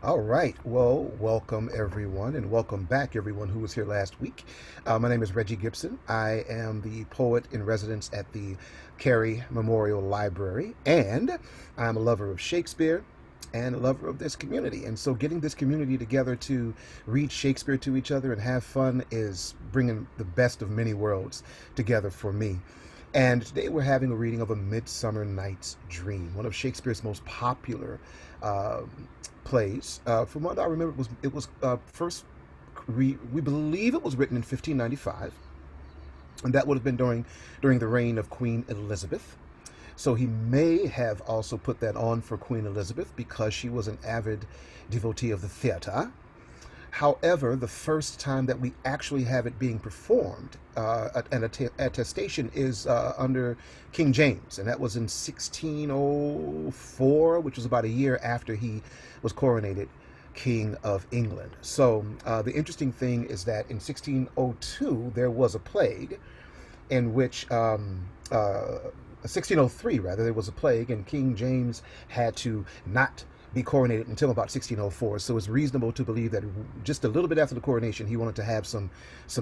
All right. Well, welcome everyone, and welcome back everyone who was here last week. My name is Regie Gibson. I am the poet in residence at the Carey Memorial Library, and I'm a lover of Shakespeare and a lover of this community. And so, getting this community together to read Shakespeare to each other and have fun is bringing the best of many worlds together for me. And today we're having a reading of A Midsummer Night's Dream, one of Shakespeare's most popular plays. From what I remember, it was first we believe it was written in 1595, and that would have been during the reign of Queen Elizabeth. So he may have also put that on for Queen Elizabeth because she was an avid devotee of the theater. However, the first time that we actually have it being performed, an attestation is under King James, and that was in 1604, which was about a year after he was coronated King of England. So the interesting thing is that in 1602 there was a plague in which 1603 rather, there was a plague, and King James had to not be coronated until about 1604. So it's reasonable to believe that just a little bit after the coronation, he wanted to have some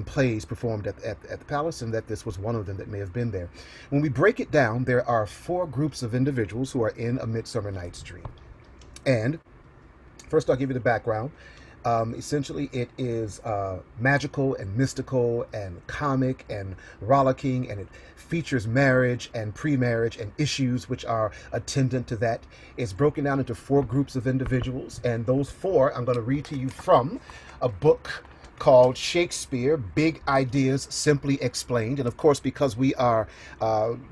plays performed at the palace, and that this was one of them that may have been there. When we break it down, there are four groups of individuals who are in A Midsummer Night's Dream. And first, I'll give you the background. Essentially, it is magical and mystical and comic and rollicking, and it features marriage and pre-marriage and issues which are attendant to that. It's broken down into four groups of individuals, and those four I'm going to read to you from a book called Shakespeare, Big Ideas Simply Explained. And of course, because we are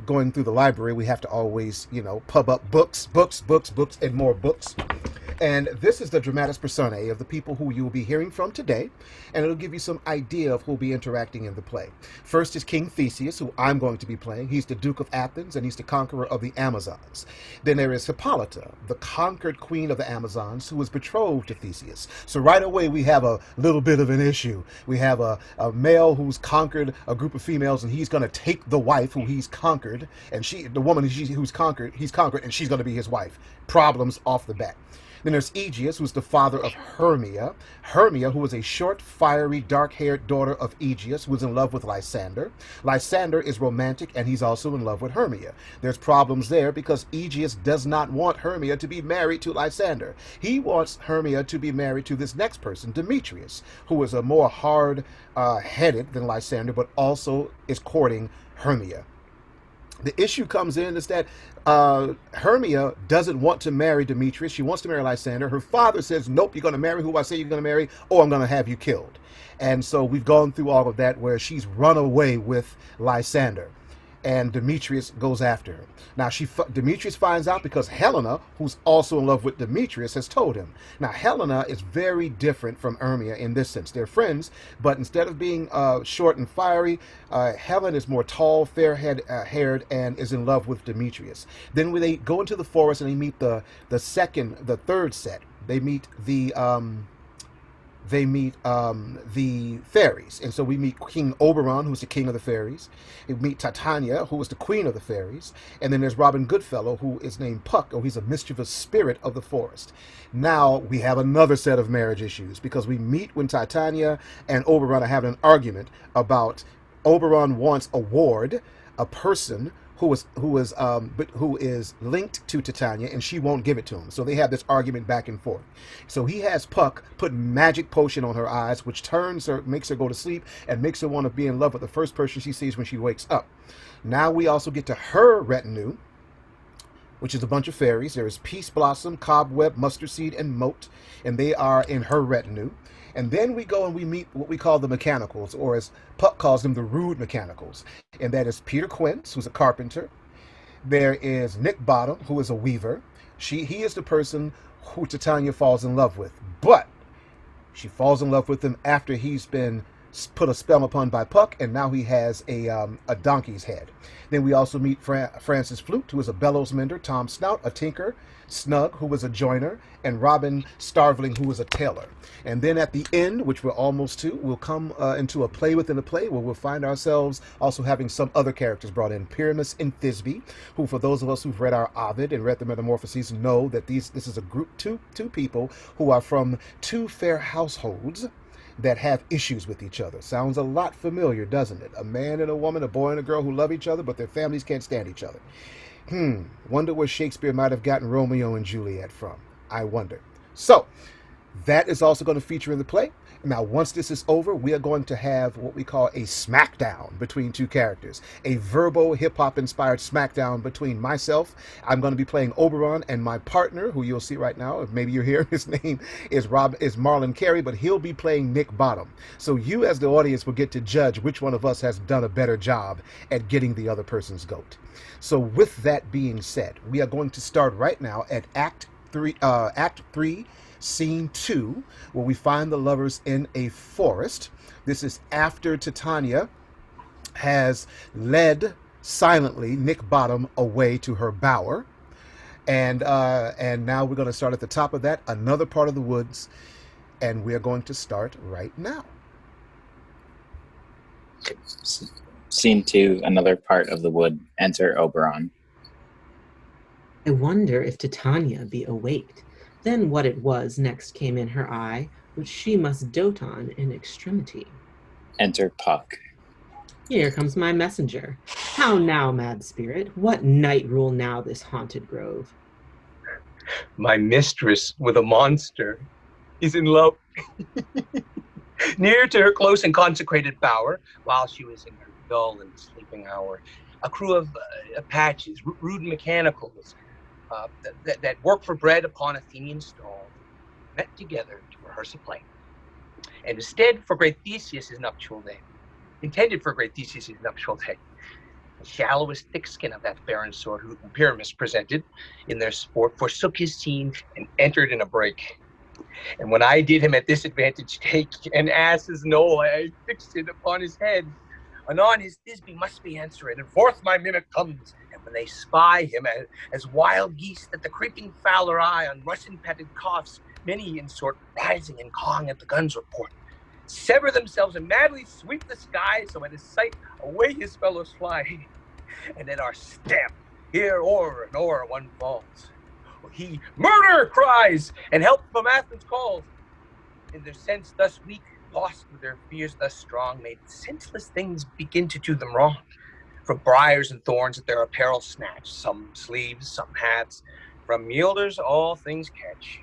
going through the library, we have to always, pub up books, and more books. And this is the dramatis personae of the people who you will be hearing from today, and it'll give you some idea of who will be interacting in the play. First is King Theseus, who I'm going to be playing. He's the Duke of Athens, and he's the conqueror of the Amazons. Then there is Hippolyta, the conquered queen of the Amazons, who is betrothed to Theseus. So right away, we have a little bit of an issue. We have a male who's conquered a group of females, and he's going to take the wife who he's conquered, and the woman he's conquered, and she's going to be his wife. Problems off the bat. Then there's Aegeus, who's the father of Hermia. Hermia, who was a short, fiery, dark-haired daughter of Aegeus, who was in love with Lysander. Lysander is romantic, and he's also in love with Hermia. There's problems there because Aegeus does not want Hermia to be married to Lysander. He wants Hermia to be married to this next person, Demetrius, who is a more hard-headed than Lysander, but also is courting Hermia. The issue comes in is that Hermia doesn't want to marry Demetrius. She wants to marry Lysander. Her father says, nope, you're going to marry who I say you're going to marry, or I'm going to have you killed. And so we've gone through all of that where she's run away with Lysander, and Demetrius goes after her. Now, Demetrius finds out because Helena, who's also in love with Demetrius, has told him. Now, Helena is very different from Hermia in this sense. They're friends, but instead of being short and fiery, Helen is more tall, fair-haired, and is in love with Demetrius. Then when they go into the forest and they meet the third set, they meet the fairies. And so we meet King Oberon, who's the king of the fairies. We meet Titania, who is the queen of the fairies. And then there's Robin Goodfellow, who is named Puck, or he's a mischievous spirit of the forest. Now we have another set of marriage issues because we meet when Titania and Oberon are having an argument about Oberon wants a ward, a person who is linked to Titania, and she won't give it to him. So they have this argument back and forth. So he has Puck put magic potion on her eyes, which makes her go to sleep and makes her want to be in love with the first person she sees when she wakes up. Now we also get to her retinue, which is a bunch of fairies. There is Peace Blossom, Cobweb, Mustard Seed, and Moat, and they are in her retinue. And then we go and we meet what we call the mechanicals, or as Puck calls them, the rude mechanicals. And that is Peter Quince, who's a carpenter. There is Nick Bottom, who is a weaver. He is the person who Titania falls in love with. But she falls in love with him after he's been put a spell upon by Puck, and now he has a donkey's head. Then we also meet Francis Flute, who is a bellows mender, Tom Snout, a tinker, Snug, who was a joiner, and Robin Starveling, who was a tailor. And then at the end, which we're almost to, we'll come into a play within a play where we'll find ourselves also having some other characters brought in. Pyramus and Thisbe, who, for those of us who've read our Ovid and read the Metamorphoses, know that this is a group, two people who are from two fair households that have issues with each other. Sounds a lot familiar, doesn't it? A man and a woman, a boy and a girl who love each other, but their families can't stand each other. Wonder where Shakespeare might have gotten Romeo and Juliet from. I wonder. So, that is also going to feature in the play. Now, once this is over, we are going to have what we call a smackdown between two characters. A verbo hip-hop inspired smackdown between myself. I'm going to be playing Oberon, and my partner, who you'll see right now, if maybe you're here, his name is Marlon Carey, but he'll be playing Nick Bottom. So you as the audience will get to judge which one of us has done a better job at getting the other person's goat. So with that being said, we are going to start right now at Act 3, Scene 2, where we find the lovers in a forest. This is after Titania has led silently Nick Bottom away to her bower. And now we're going to start at the top of that, another part of the woods, and we're going to start right now. Scene 2, another part of the wood. Enter Oberon. I wonder if Titania be awaked. Then what it was next came in her eye, which she must dote on in extremity. Enter Puck. Here comes my messenger. How now, mad spirit? What night rule now this haunted grove? My mistress with a monster is in love. Near to her close and consecrated bower, while she was in her dull and sleeping hour, a crew of Apaches, rude mechanicals, that work for bread upon Athenian stalls, met together to rehearse a play. And instead for great Theseus' nuptial day, intended for great Theseus' nuptial day, the shallowest thick skin of that barren sort who Pyramus presented in their sport forsook his scene and entered in a break. And when I did him at disadvantage take an ass's knoll, I fixed it upon his head. Anon his Thisbe must be answered, and forth my mimic comes. And when they spy him as wild geese that the creeping fowler eye on Russian-petted coughs, many in sort rising and cawing at the gun's report, sever themselves and madly sweep the sky, so at his sight away his fellows fly. And at our stamp, here o'er and o'er one falls. He murder cries, and help from Athens calls. In their sense thus weak, lost with their fears thus strong, made senseless things begin to do them wrong. From briars and thorns at their apparel snatch, some sleeves, some hats, from yielders all things catch.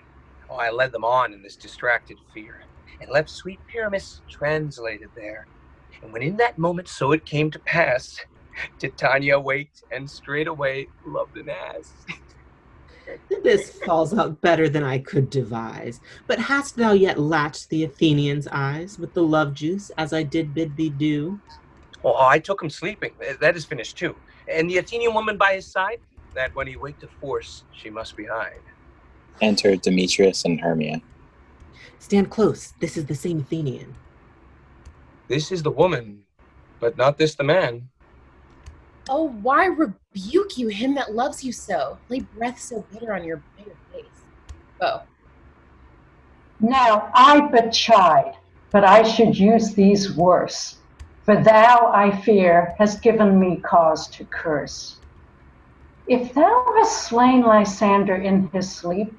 Oh, I led them on in this distracted fear, and left sweet Pyramus translated there. And when in that moment so it came to pass, Titania waked and straightway loved an ass. This falls out better than I could devise. But hast thou yet latched the Athenians' eyes with the love juice, as I did bid thee do? Oh, I took him sleeping. That is finished too. And the Athenian woman by his side, that when he waked to force, she must be hide. Enter Demetrius and Hermia. Stand close. This is the same Athenian. This is the woman, but not this the man. Oh, why rebuke you him that loves you so? Lay breath so bitter on your bitter face. Oh. Now I but chide, but I should use these worse. For thou, I fear, hast given me cause to curse. If thou hast slain Lysander in his sleep,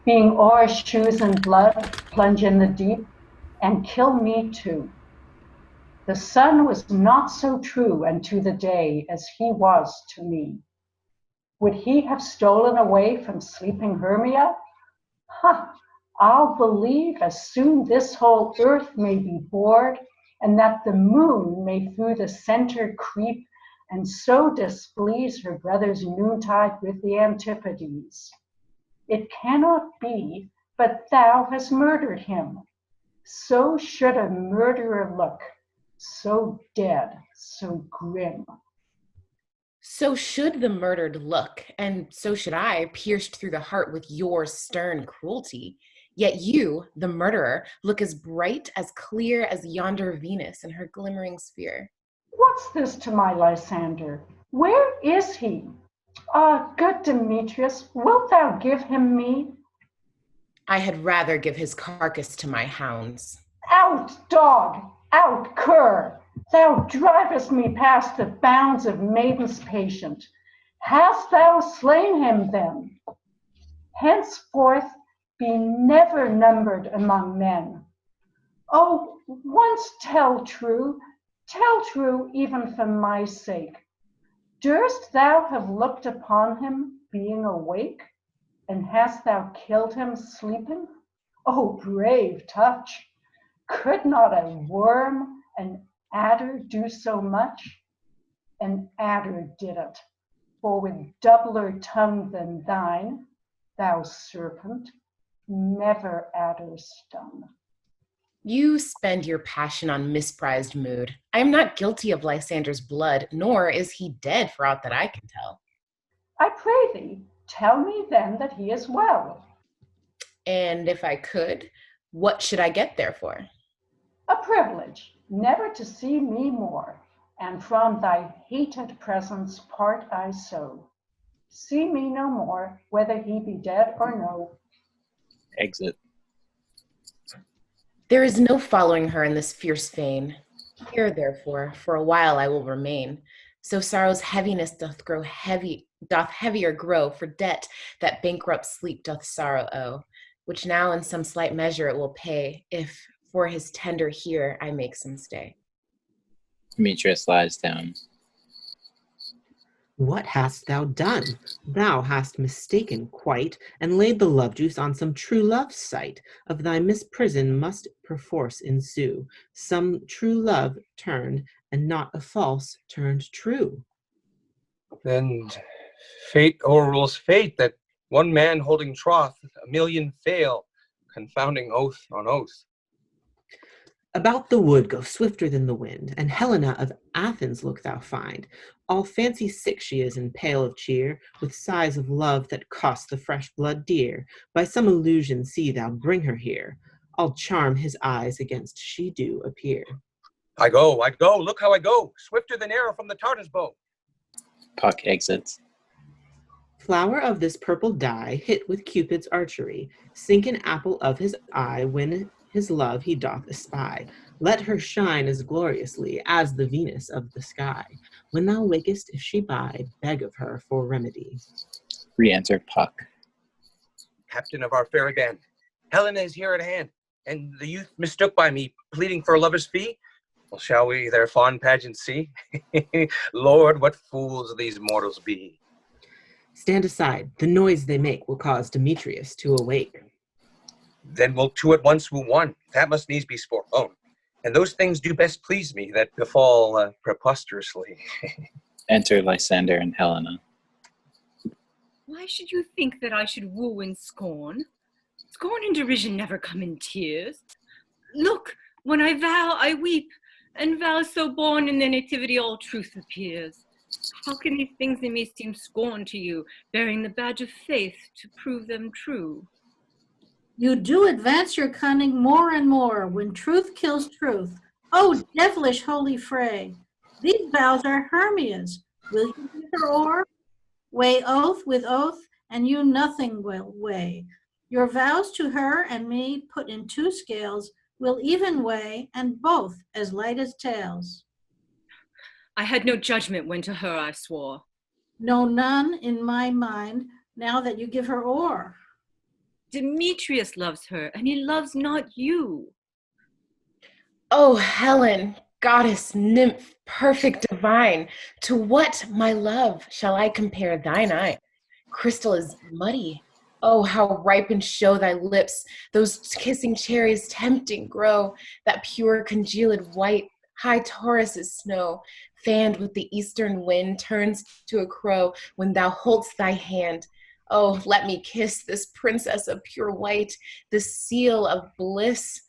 being o'er shoes and blood, plunge in the deep, and kill me too. The sun was not so true unto the day as he was to me. Would he have stolen away from sleeping Hermia? Ha! I'll believe as soon this whole earth may be bored, and that the moon may through the center creep, and so displease her brother's noontide with the Antipodes. It cannot be, but thou hast murdered him. So should a murderer look, so dead, so grim. So should the murdered look, and so should I, pierced through the heart with your stern cruelty. Yet you, the murderer, look as bright, as clear as yonder Venus in her glimmering sphere. What's this to my Lysander? Where is he? Ah, good Demetrius, wilt thou give him me? I had rather give his carcass to my hounds. Out, dog! Out, cur! Thou drivest me past the bounds of maiden's patience. Hast thou slain him then? Henceforth be never numbered among men. Oh, once tell true even for my sake. Durst thou have looked upon him being awake? And hast thou killed him sleeping? Oh, brave touch! Could not a worm, an adder, do so much? An adder did it, for with doubler tongue than thine, thou serpent, never adder stung. You spend your passion on misprized mood. I am not guilty of Lysander's blood, nor is he dead for aught that I can tell. I pray thee, tell me then that he is well. And if I could, what should I get therefore? A privilege, never to see me more, and from thy hated presence part I so. See me no more, whether he be dead or no. Exit. There is no following her in this fierce vein. Here, therefore, for a while I will remain. So sorrow's heaviness doth heavier grow for debt that bankrupt sleep doth sorrow owe, which now in some slight measure it will pay, if for his tender here I make some stay. Demetrius lies down. What hast thou done? Thou hast mistaken quite, and laid the love juice on some true love's sight. Of thy misprison must perforce ensue some true love turned, and not a false turned true. Then fate o'errules fate, that one man holding troth, a million fail, confounding oath on oath. About the wood go swifter than the wind, and Helena of Athens look thou find. All fancy sick she is and pale of cheer, with sighs of love that cost the fresh blood dear. By some illusion see thou bring her here. I'll charm his eyes against she do appear. I go, look how I go, swifter than arrow from the Tartar's bow. Puck exits. Flower of this purple dye, hit with Cupid's archery, sink an apple of his eye when his love he doth espy. Let her shine as gloriously as the Venus of the sky. When thou wakest, if she by, beg of her for remedy. Re-enter Puck. Captain of our fairy band, Helena is here at hand, and the youth mistook by me, pleading for a lover's fee. Well, shall we their fond pageant see? Lord, what fools these mortals be. Stand aside, the noise they make will cause Demetrius to awake. Then will two at once woo one, that must needs be sport alone. And those things do best please me that befall preposterously. Enter Lysander and Helena. Why should you think that I should woo in scorn? Scorn and derision never come in tears. Look, when I vow, I weep, and vows so born in their nativity all truth appears. How can these things they may seem scorn to you, bearing the badge of faith to prove them true? You do advance your cunning more and more when truth kills truth. Oh, devilish holy fray! These vows are Hermia's. Will you give her o'er? Weigh oath with oath, and you nothing will weigh. Your vows to her and me put in two scales will even weigh, and both as light as tails. I had no judgment when to her I swore. No, none in my mind, now that you give her o'er. Demetrius loves her, and he loves not you. Oh, Helen, goddess, nymph, perfect divine, to what, my love, shall I compare thine eye? Crystal is muddy. Oh, how ripened show thy lips, those kissing cherries tempting grow, that pure congealed white, high Taurus is snow, fanned with the eastern wind, turns to a crow when thou hold'st thy hand. Oh, let me kiss this princess of pure white, this seal of bliss.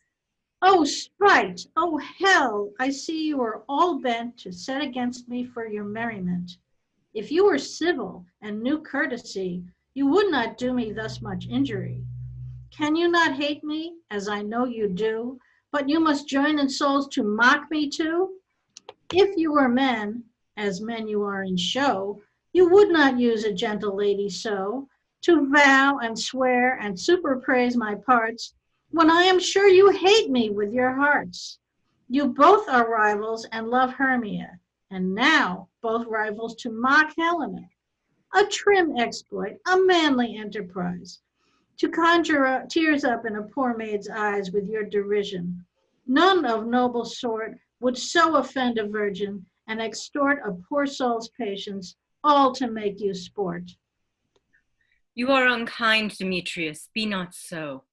Oh, sprite! Oh, hell! I see you are all bent to set against me for your merriment. If you were civil and knew courtesy, you would not do me thus much injury. Can you not hate me, as I know you do, but you must join in souls to mock me too? If you were men, as men you are in show, you would not use a gentle lady so, to vow and swear and superpraise my parts, when I am sure you hate me with your hearts. You both are rivals and love Hermia, and now both rivals to mock Helena. A trim exploit, a manly enterprise, to conjure tears up in a poor maid's eyes with your derision. None of noble sort would so offend a virgin and extort a poor soul's patience, all to make you sport. You are unkind, Demetrius, be not so.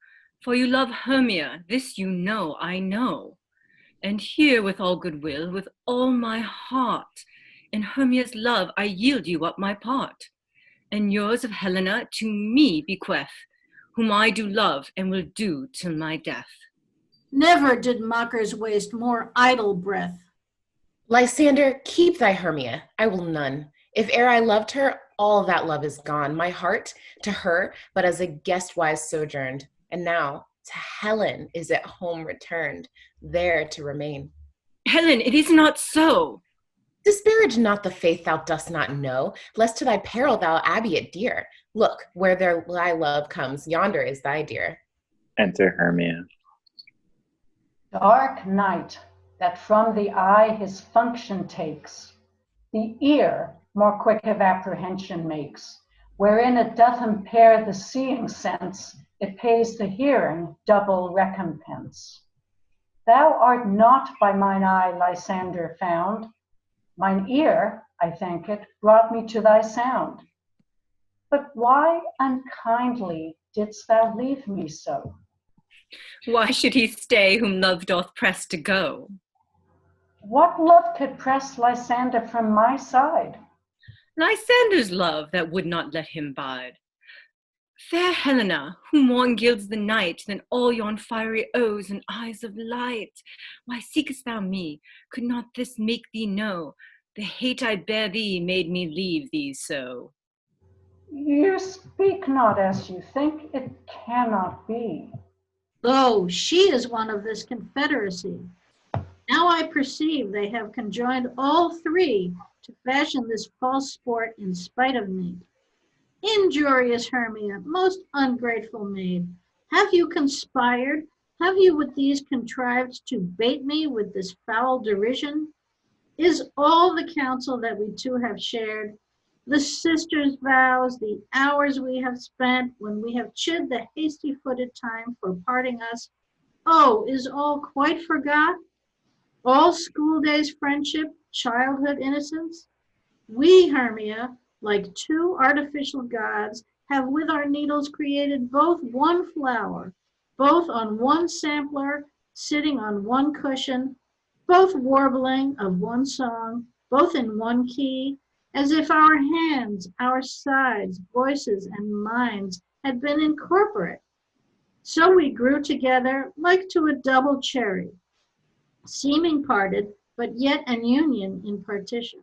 For you love Hermia, this you know, I know. And here with all goodwill, with all my heart, in Hermia's love I yield you up my part, and yours of Helena to me bequeath, whom I do love and will do till my death. Never did mockers waste more idle breath. Lysander, keep thy Hermia, I will none. If e'er I loved her, all that love is gone. My heart to her, but as a guest-wise sojourned, and now to Helen is at home returned, there to remain. Helen, it is not so. Disparage not the faith thou dost not know, lest to thy peril thou abby it dear. Look, where thy love comes, yonder is thy dear. Enter Hermia. Dark night, that from the eye his function takes, the ear more quick of apprehension makes, wherein it doth impair the seeing sense, it pays the hearing double recompense. Thou art not by mine eye, Lysander, found. Mine ear, I thank it, brought me to thy sound. But why unkindly didst thou leave me so? Why should he stay whom love doth press to go? What love could press Lysander from my side? Lysander's love that would not let him bide. Fair Helena, who more gilds the night than all yon fiery O's and eyes of light, why seekest thou me? Could not this make thee know the hate I bear thee made me leave thee so? You speak not as you think, it cannot be. Lo, she is one of this confederacy. Now I perceive they have conjoined all three to fashion this false sport in spite of me. Injurious Hermia, most ungrateful maid, have you conspired? Have you with these contrived to bait me with this foul derision? Is all the counsel that we two have shared, the sisters' vows, the hours we have spent when we have chid the hasty-footed time for parting us, oh, is all quite forgot? All school days friendship, childhood innocence? We, Hermia, like two artificial gods, have with our needles created both one flower, both on one sampler, sitting on one cushion, both warbling of one song, both in one key, as if our hands, our sides, voices, and minds had been incorporate. So we grew together like to a double cherry, seeming parted, but yet an union in partition.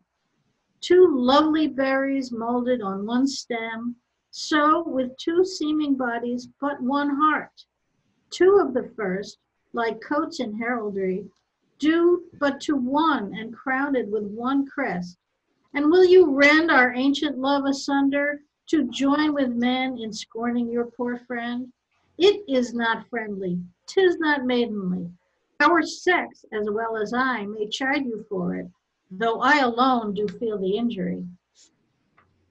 Two lovely berries molded on one stem, so with two seeming bodies, but one heart. Two of the first, like coats in heraldry, due but to one and crowned with one crest. And will you rend our ancient love asunder to join with men in scorning your poor friend? It is not friendly, 'tis not maidenly. Our sex, as well as I, may chide you for it, though I alone do feel the injury.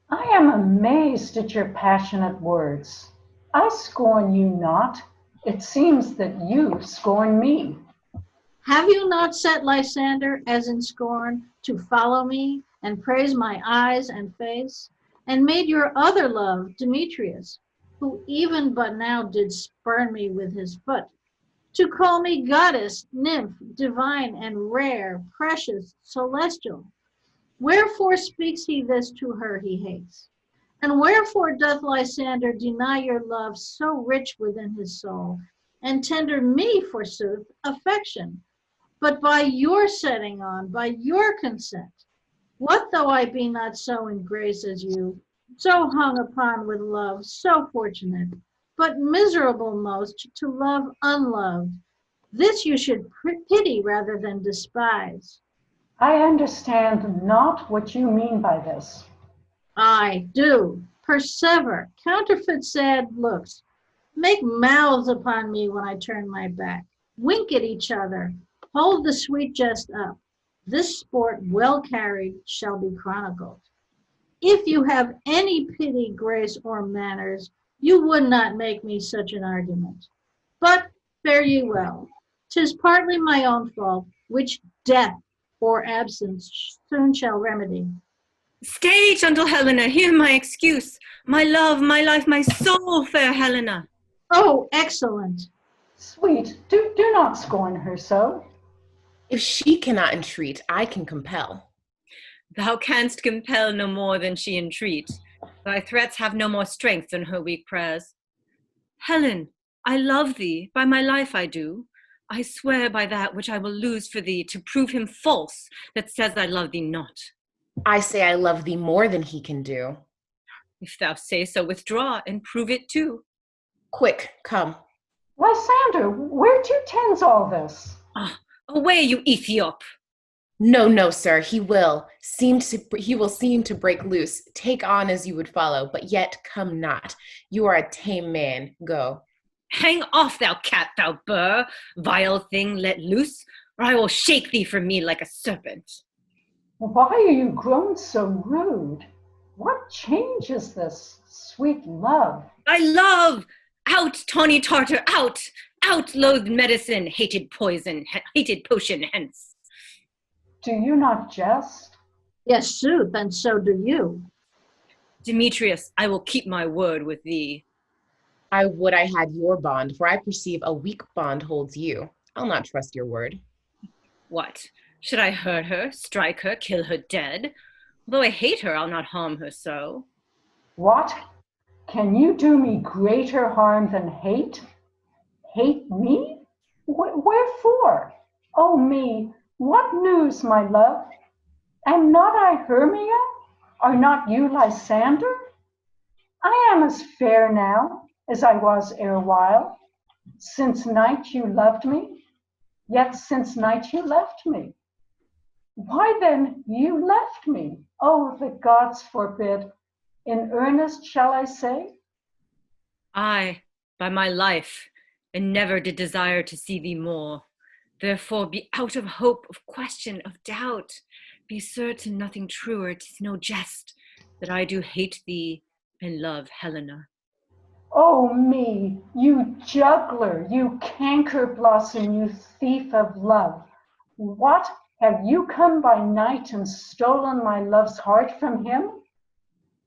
I am amazed at your passionate words. I scorn you not. It seems that you scorn me. Have you not set Lysander, as in scorn, to follow me and praise my eyes and face, and made your other love, Demetrius, who even but now did spurn me with his foot, to call me goddess, nymph, divine and rare, precious, celestial? Wherefore speaks he this to her he hates? And wherefore doth Lysander deny your love so rich within his soul, and tender me, forsooth, affection, but by your setting on, by your consent? What though I be not so in grace as you, so hung upon with love, so fortunate, but miserable most to love unloved? This you should pity rather than despise. I understand not what you mean by this. I do. Persever, counterfeit sad looks, make mouths upon me when I turn my back, wink at each other, hold the sweet jest up. This sport well carried shall be chronicled. If you have any pity, grace, or manners, you would not make me such an argument. But fare ye well. 'Tis partly my own fault, which death or absence soon shall remedy. Stay, gentle Helena, hear my excuse. My love, my life, my soul, fair Helena. Oh, excellent. Sweet, do not scorn her so. If she cannot entreat, I can compel. Thou canst compel no more than she entreat. Thy threats have no more strength than her weak prayers. Helen, I love thee, by my life I do. I swear by that which I will lose for thee to prove him false that says I love thee not. I say I love thee more than he can do. If thou say so, withdraw and prove it too. Quick, come. Lysander, where to tends all this? Ah, away, you Ethiop! No, sir, he will seem to break loose. Take on as you would follow, but yet come not. You are a tame man. Go. Hang off, thou cat, thou burr, vile thing let loose, or I will shake thee from me like a serpent. Why are you grown so rude? What change is this, sweet love? I love! Out, tawny Tartar, out! Out, loathed medicine, hated poison, hated potion, hence. Do you not jest? Yes, sooth, and so do you. Demetrius, I will keep my word with thee. I would I had your bond, for I perceive a weak bond holds you. I'll not trust your word. What? Should I hurt her, strike her, kill her dead? Although I hate her, I'll not harm her so. What? Can you do me greater harm than hate? Hate me? Wherefore? Oh me, what news, my love? Am not I Hermia? Are not you Lysander? I am as fair now as I was erewhile. Since night you loved me, yet since night you left me. Why then you left me? Oh, the gods forbid. In earnest shall I say? I, by my life, and never did desire to see thee more. Therefore be out of hope, of question, of doubt. Be certain nothing truer, 'tis no jest, that I do hate thee and love Helena. Oh me, you juggler, you canker blossom, you thief of love. What, have you come by night and stolen my love's heart from him?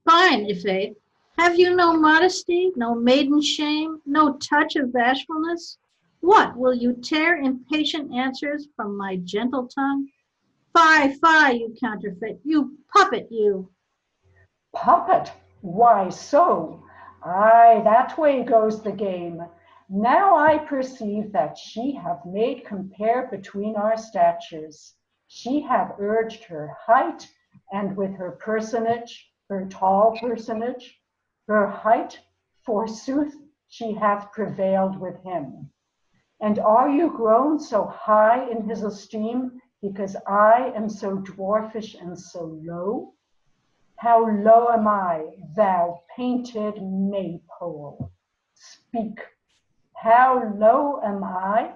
Fine, Iphigenia. Have you no modesty, no maiden shame, no touch of bashfulness? What, will you tear impatient answers from my gentle tongue? Fie, you counterfeit, you puppet, you. Puppet? Why so? Aye, that way goes the game. Now I perceive that she hath made compare between our statures. She hath urged her height, and with her personage, her tall personage, her height, forsooth, she hath prevailed with him. And are you grown so high in his esteem, because I am so dwarfish and so low? How low am I, thou painted maypole? Speak, how low am I?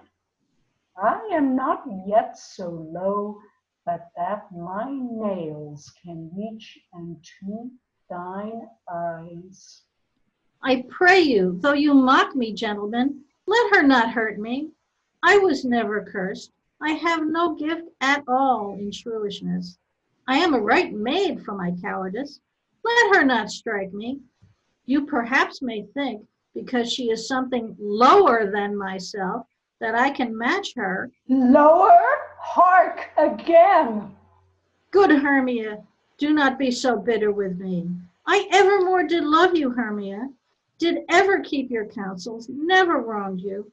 I am not yet so low, but that my nails can reach unto thine eyes. I pray you, though you mock me, gentlemen, let her not hurt me. I was never cursed. I have no gift at all in shrewishness. I am a right maid for my cowardice. Let her not strike me. You perhaps may think, because she is something lower than myself, that I can match her. Lower? Hark again! Good Hermia, do not be so bitter with me. I evermore did love you, Hermia, did ever keep your counsels, never wronged you,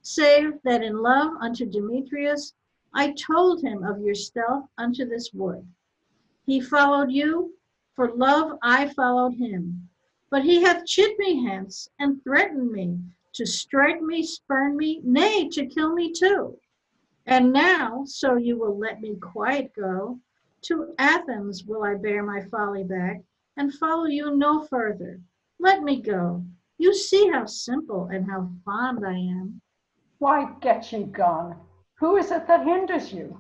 save that in love unto Demetrius, I told him of your stealth unto this wood. He followed you, for love I followed him. But he hath chid me hence, and threatened me, to strike me, spurn me, nay, to kill me too. And now, so you will let me quiet go, to Athens will I bear my folly back, and follow you no further. Let me go. You see how simple and how fond I am. Why get ye gone? Who is it that hinders you?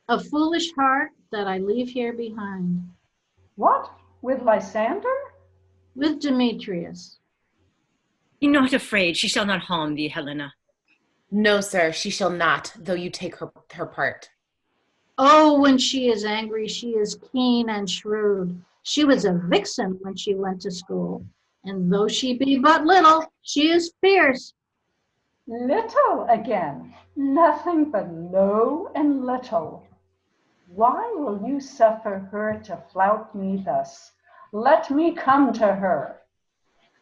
A foolish heart that I leave here behind. What? With Lysander? With Demetrius. Be not afraid, she shall not harm thee, Helena. No, sir, she shall not, though you take her part. Oh, when she is angry, she is keen and shrewd. She was a vixen when she went to school, and though she be but little, she is fierce. Little again. Nothing but low and little. Why will you suffer her to flout me thus? Let me come to her.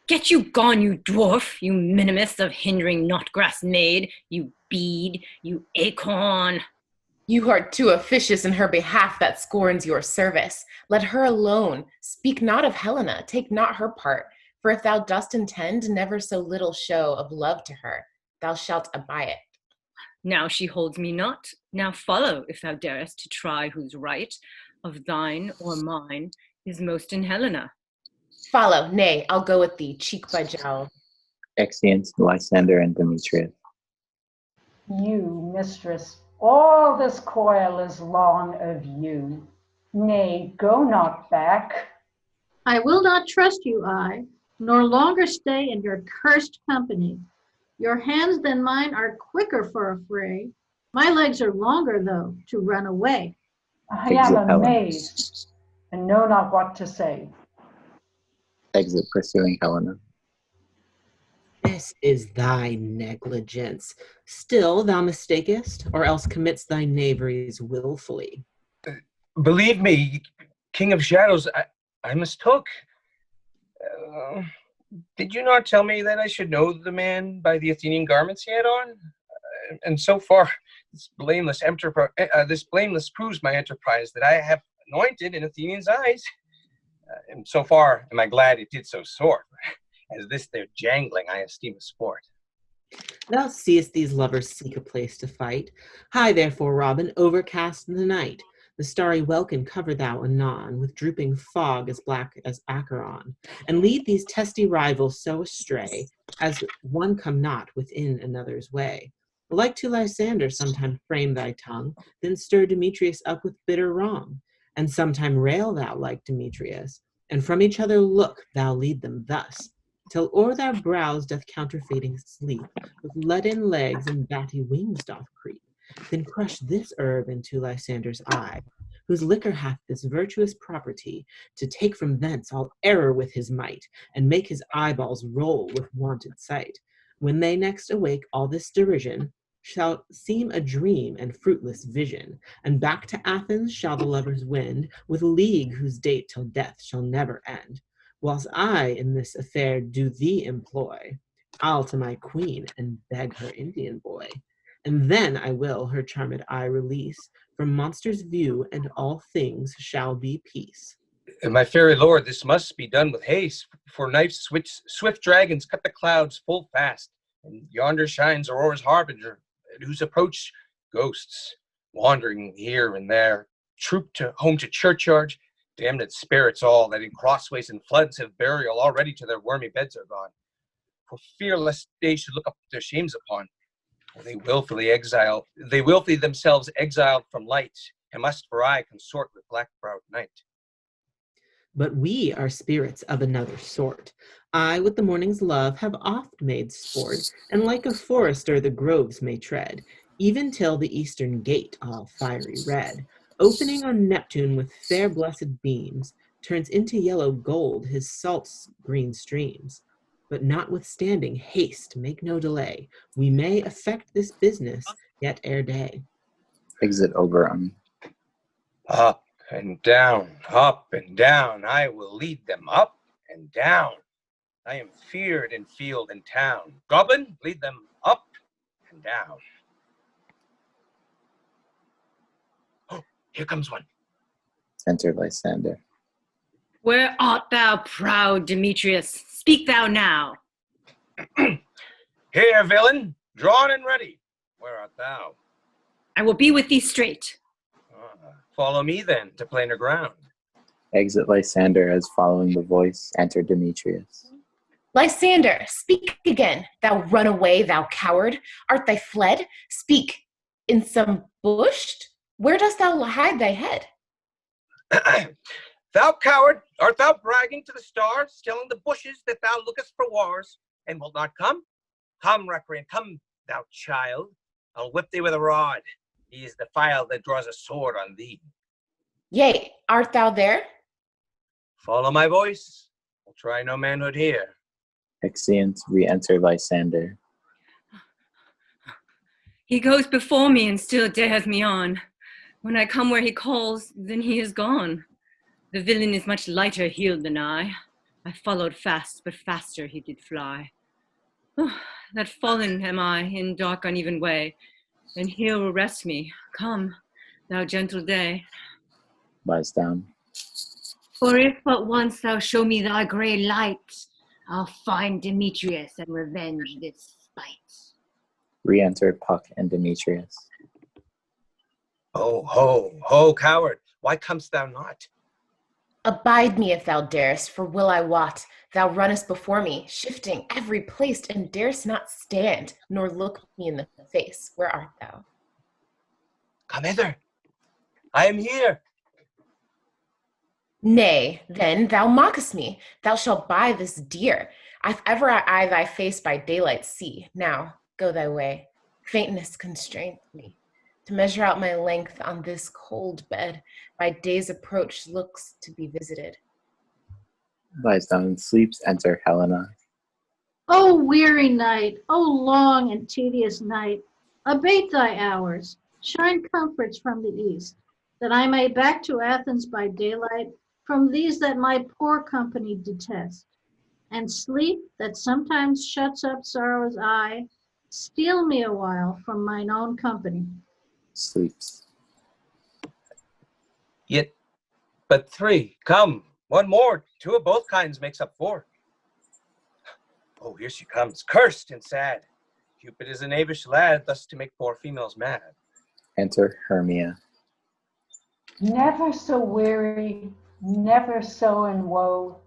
Get you gone, you dwarf, you minimus of hindering not-grass maid, you bead, you acorn. You are too officious in her behalf that scorns your service. Let her alone. Speak not of Helena, take not her part. For if thou dost intend never so little show of love to her, thou shalt abide it. Now she holds me not. Now follow, if thou darest, to try whose right, of thine or mine, is most in Helena. Follow, nay, I'll go with thee, cheek by jowl. Exeunt, Lysander, and Demetrius. You, mistress, all this coil is long of you. Nay, go not back. I will not trust you, I, nor longer stay in your cursed company. Your hands than mine are quicker for a fray. My legs are longer, though, to run away. I Exit am Helena. amazed, and know not what to say. Exit pursuing Helena. This is thy negligence. Still thou mistakest, or else commits thy knaveries willfully. Believe me, King of Shadows, I mistook. Did you not tell me that I should know the man by the Athenian garments he had on? And so far, this blameless proves my enterprise that I have anointed in Athenians' eyes. And so far, am I glad it did so sore. As this their jangling I esteem a sport. Thou seest these lovers seek a place to fight. Hie therefore, Robin, overcast in the night. The starry welkin cover thou anon, with drooping fog as black as Acheron, and lead these testy rivals so astray, as one come not within another's way. Like to Lysander, sometime frame thy tongue, then stir Demetrius up with bitter wrong, and sometime rail thou like Demetrius, and from each other look thou lead them thus, till o'er their brows doth counterfeiting sleep, with leaden legs and batty wings doth creep. Then crush this herb into Lysander's eye, whose liquor hath this virtuous property, to take from thence all error with his might, and make his eyeballs roll with wonted sight. When they next awake, all this derision shall seem a dream and fruitless vision, and back to Athens shall the lovers wend, with a league whose date till death shall never end. Whilst I in this affair do thee employ, I'll to my queen and beg her Indian boy. And then I will her charmed eye release from monster's view, and all things shall be peace. My fairy lord, this must be done with haste, for night's swift dragons cut the clouds full fast, and yonder shines Aurora's harbinger, at whose approach ghosts, wandering here and there, troop home to churchyard, damned spirits all, that in crossways and floods have burial already to their wormy beds are gone. For fear lest they should look up their shames upon, they willfully themselves exiled from light, and must for aye consort with black-browed night. But we are spirits of another sort. I with the morning's love have oft made sport, and like a forester the groves may tread, even till the eastern gate, all fiery red, opening on Neptune with fair blessed beams, turns into yellow gold his salt green streams. But notwithstanding, haste, make no delay. We may effect this business yet ere day. Exit Oberon. Up and down, I will lead them up and down. I am feared in field and town. Goblin, lead them up and down. Oh, here comes one. Enter Lysander. Where art thou, proud Demetrius? Speak thou now. Here, villain, drawn and ready. Where art thou? I will be with thee straight. Follow me then to plainer ground. Exit Lysander as following the voice. Enter Demetrius. Lysander, speak again. Thou runaway, thou coward. Art thou fled? Speak. In some bush? Where dost thou hide thy head? Thou coward, art thou bragging to the stars, telling the bushes that thou lookest for wars, and wilt not come? Come, recreant, come, thou child. I'll whip thee with a rod. He is the file that draws a sword on thee. Yea, art thou there? Follow my voice. We'll try no manhood here. Exeunt re-enter Lysander. He goes before me and still dares me on. When I come where he calls, then he is gone. The villain is much lighter heeled than I. I followed fast, but faster he did fly. Oh, that fallen am I in dark uneven way, and here will rest me. Come, thou gentle day. Lies down. For if but once thou show me thy grey light, I'll find Demetrius and revenge this spite. Re-enter Puck and Demetrius. Ho, ho, ho, coward, why comest thou not? Abide me if thou darest, for will I wot. Thou runnest before me, shifting every place, and darest not stand, nor look me in the face. Where art thou? Come hither. I am here. Nay, then thou mockest me. Thou shalt buy this dear. If ever I thy face by daylight see. Now, go thy way. Faintness constraineth me. To measure out my length on this cold bed, by day's approach looks to be visited. Lies down and sleeps. Enter Helena. O weary night, O long and tedious night, abate thy hours, shine comforts from the east, that I may back to Athens by daylight, from these that my poor company detest. And sleep, that sometimes shuts up sorrow's eye, steal me a while from mine own company. Sleeps. Yet but three. Come, one more. Two of both kinds makes up four. Oh, here she comes, cursed and sad. Cupid is a knavish lad, thus to make poor females mad. Enter Hermia. Never so weary, never so in woe,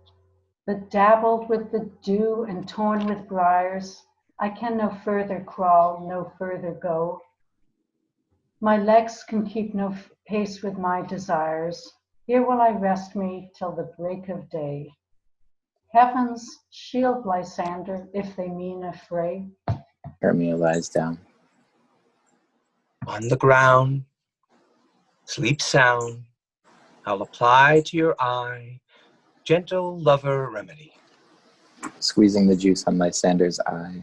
but dabbled with the dew and torn with briars, I can no further crawl, no further go. My legs can keep no pace with my desires. Here will I rest me till the break of day. Heavens, shield Lysander if they mean a fray. Hermia lies down. On the ground, sleep sound, I'll apply to your eye gentle lover remedy. Squeezing the juice on Lysander's eye.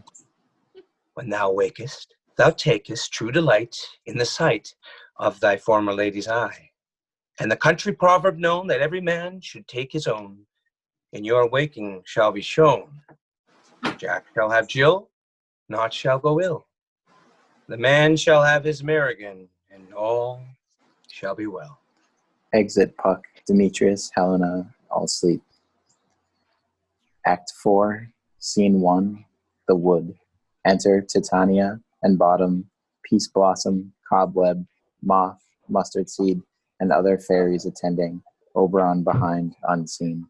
When thou wakest, thou takest true delight in the sight of thy former lady's eye. And the country proverb known that every man should take his own, in your waking shall be shown. Jack shall have Jill, naught shall go ill. The man shall have his mare again, and all shall be well. Exit Puck, Demetrius, Helena, all sleep. Act 4, Scene 1, The Wood. Enter Titania and Bottom, Peace Blossom, Cobweb, Moth, Mustard Seed, and other fairies attending, Oberon behind, unseen.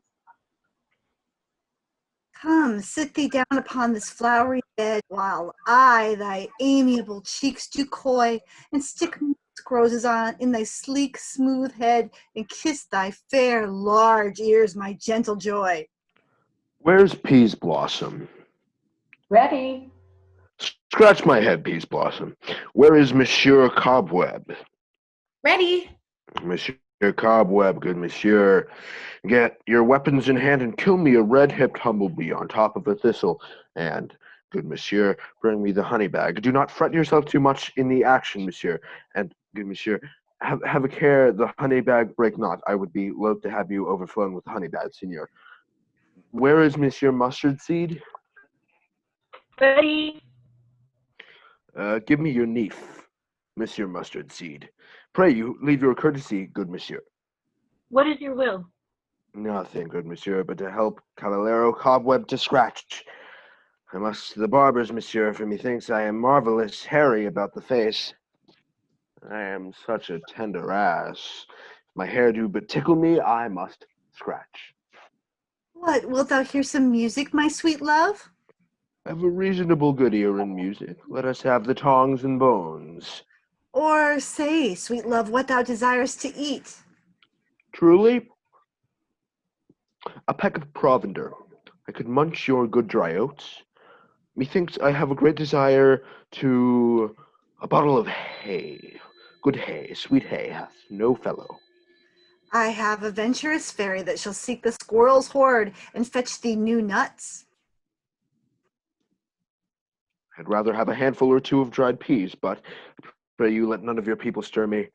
Come, sit thee down upon this flowery bed, while I thy amiable cheeks do coy, and stick musk roses on in thy sleek, smooth head, and kiss thy fair, large ears, my gentle joy. Where's Peas Blossom? Ready? Scratch my head, Peas Blossom. Where is Monsieur Cobweb? Ready? Monsieur Cobweb, good monsieur. Get your weapons in hand and kill me a red-hipped humblebee on top of a thistle. And, good monsieur, bring me the honey bag. Do not fret yourself too much in the action, monsieur. And, good monsieur, have a care the honey bag break not. I would be loath to have you overflowing with honey bag, senor. Where is Monsieur Mustard Seed? Ready? Give me your nief, Monsieur Mustard Seed. Pray you, leave your courtesy, good monsieur. What is your will? Nothing, good monsieur, but to help Caballero Cobweb to scratch. I must to the barber's, monsieur, for methinks I am marvelous hairy about the face. I am such a tender ass. If my hair do but tickle me, I must scratch. What, wilt thou hear some music, my sweet love? I've a reasonable good ear in music. Let us have the tongs and bones. Or say, sweet love, what thou desirest to eat? Truly? A peck of provender. I could munch your good dry oats. Methinks I have a great desire to a bottle of hay. Good hay, sweet hay, hath no fellow. I have a venturous fairy that shall seek the squirrel's hoard and fetch thee new nuts. I'd rather have a handful or two of dried peas, but pray you let none of your people stir me.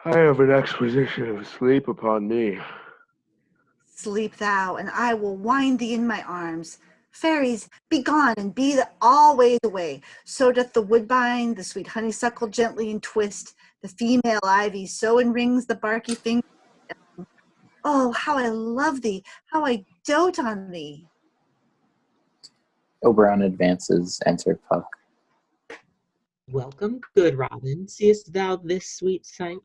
I have an exposition of sleep upon me. Sleep thou, and I will wind thee in my arms. Fairies, be gone, and be all ways away. So doth the woodbine, the sweet honeysuckle gently entwist, the female ivy so enrings the barky finger. Oh, how I love thee, how I dote on thee. Oberon advances, enter Puck. Welcome, good Robin. Seest thou this sweet sight?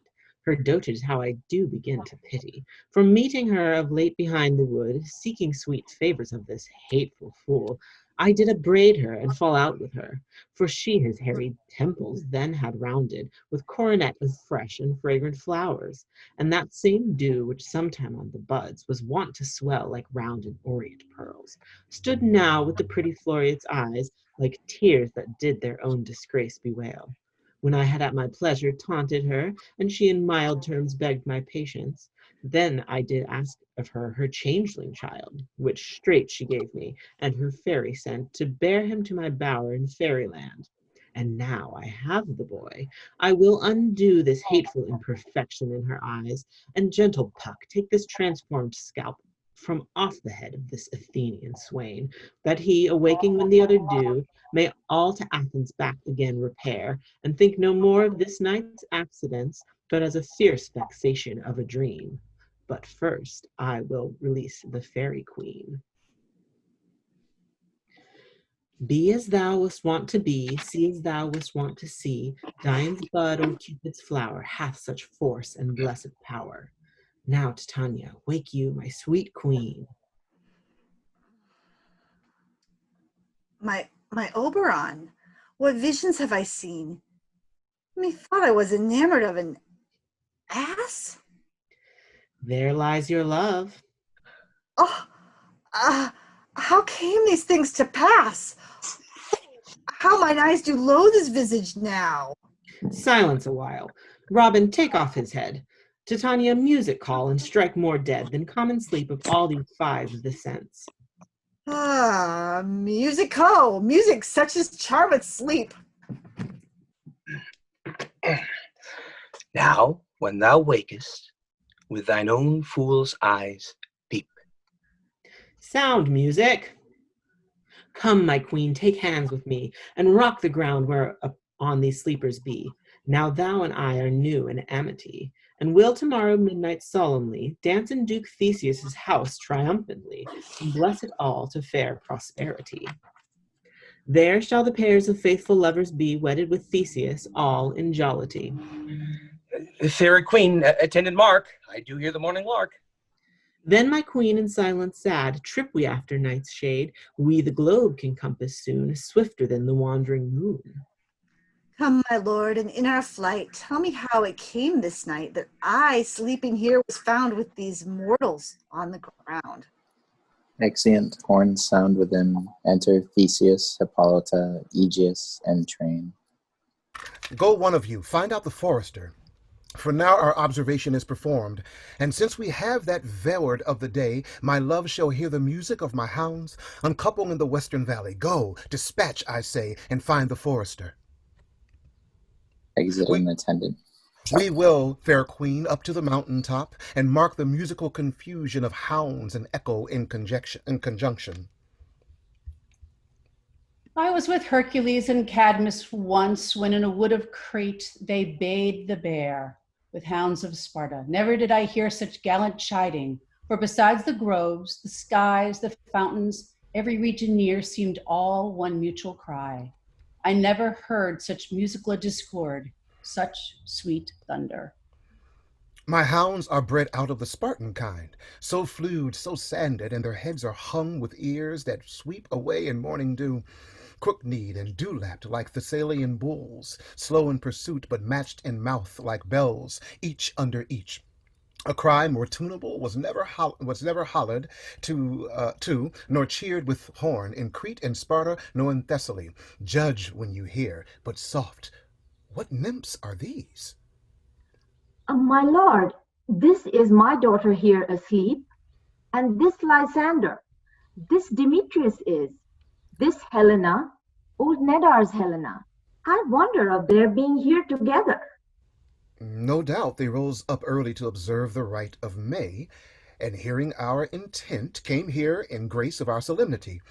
Her dotage how I do begin to pity. From meeting her of late behind the wood, seeking sweet favors of this hateful fool, I did upbraid her and fall out with her. For she his hairy temples then had rounded with coronet of fresh and fragrant flowers, and that same dew which sometime on the buds was wont to swell like rounded orient pearls, stood now with the pretty Floriet's eyes like tears that did their own disgrace bewail. When I had at my pleasure taunted her, and she in mild terms begged my patience, then I did ask of her her changeling child, which straight she gave me, and her fairy sent to bear him to my bower in fairyland. And now I have the boy, I will undo this hateful imperfection in her eyes, and gentle Puck, take this transformed scalp from off the head of this Athenian swain, that he, awaking when the other do, may all to Athens back again repair, and think no more of this night's accidents, but as a fierce vexation of a dream. But first I will release the fairy queen. Be as thou wast wont to be, see as thou wast wont to see, Dian's bud or Cupid's flower hath such force and blessed power. Now, Titania, wake you, my sweet queen. My Oberon, what visions have I seen? Methought I was enamored of an ass? There lies your love. Oh, how came these things to pass? How mine eyes do loathe his visage now. Silence a while. Robin, take off his head. Titania, music call, and strike more dead than common sleep of all these five of the sense. Music ho! Music such as charmeth sleep. Now, when thou wakest, with thine own fool's eyes peep. Sound, music! Come, my queen, take hands with me, and rock the ground whereon these sleepers be. Now thou and I are new in amity, and will tomorrow midnight solemnly dance in Duke Theseus' house triumphantly, and bless it all to fair prosperity. There shall the pairs of faithful lovers be, wedded with Theseus, all in jollity. Fairy queen, attendant Mark, I do hear the morning lark. Then, my queen, in silence sad, trip we after night's shade, we the globe can compass soon, swifter than the wandering moon. Come, my lord, and in our flight, tell me how it came this night that I, sleeping here, was found with these mortals on the ground. Exeunt horns sound within. Enter Theseus, Hippolyta, Aegeus, and train. Go, one of you, find out the forester. For now our observation is performed, and since we have that veward of the day, my love shall hear the music of my hounds, uncouple in the western valley. Go, dispatch, I say, and find the forester. Exit an attendant. We will, fair queen, up to the mountain top, and mark the musical confusion of hounds and echo in conjunction. I was with Hercules and Cadmus once, when in a wood of Crete they bayed the bear. with hounds of Sparta. Never did I hear such gallant chiding, for besides the groves, the skies, the fountains, every region near seemed all one mutual cry. I never heard such musical discord, such sweet thunder. My hounds are bred out of the Spartan kind, so flewed, so sanded, and their heads are hung with ears that sweep away in morning dew, crook-kneed and dew-lapped like Thessalian bulls, slow in pursuit but matched in mouth like bells, each under each. A cry more tunable was never hollered to, nor cheered with horn in Crete and Sparta, nor in Thessaly. Judge when you hear, but soft. What nymphs are these? My lord, this is my daughter here asleep, and this Lysander, this Demetrius is, this Helena, old Nedar's Helena. I wonder of their being here together. No doubt they rose up early to observe the rite of May, and hearing our intent, came here in grace of our solemnity.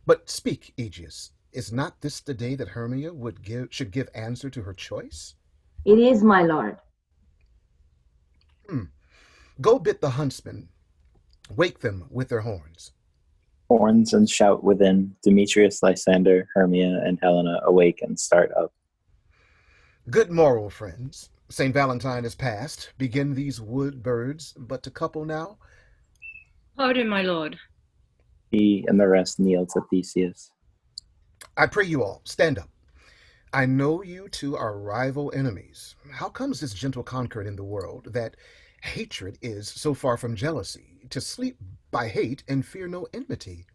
But speak, Aegeus, is not this the day that Hermia should give answer to her choice? It is, my lord. Go bid the huntsmen wake them with their horns. Horns and shout within. Demetrius, Lysander, Hermia, and Helena awake and start up. Good morrow, friends. St. Valentine is past. Begin these wood birds but to couple now? Pardon, my lord. He and the rest kneel to Theseus. I pray you all, stand up. I know you two are rival enemies. How comes this gentle concord in the world, that hatred is so far from jealousy, to sleep by hate and fear no enmity?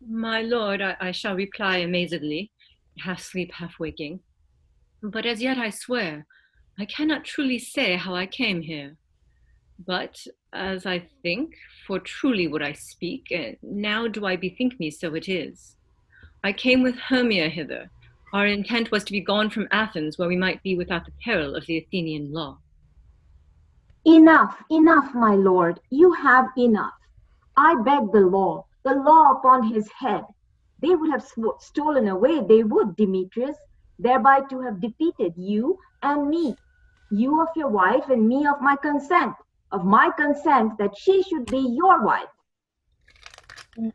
My lord, I shall reply amazedly, half sleep, half waking. But as yet I swear, I cannot truly say how I came here. But as I think, for truly would I speak, now do I bethink me so it is. I came with Hermia hither. Our intent was to be gone from Athens, where we might be without the peril of the Athenian law. Enough, enough, my lord, you have enough. I beg the law upon his head. They would have stolen away, they would, Demetrius, thereby to have defeated you and me. You of your wife and me of my consent that she should be your wife.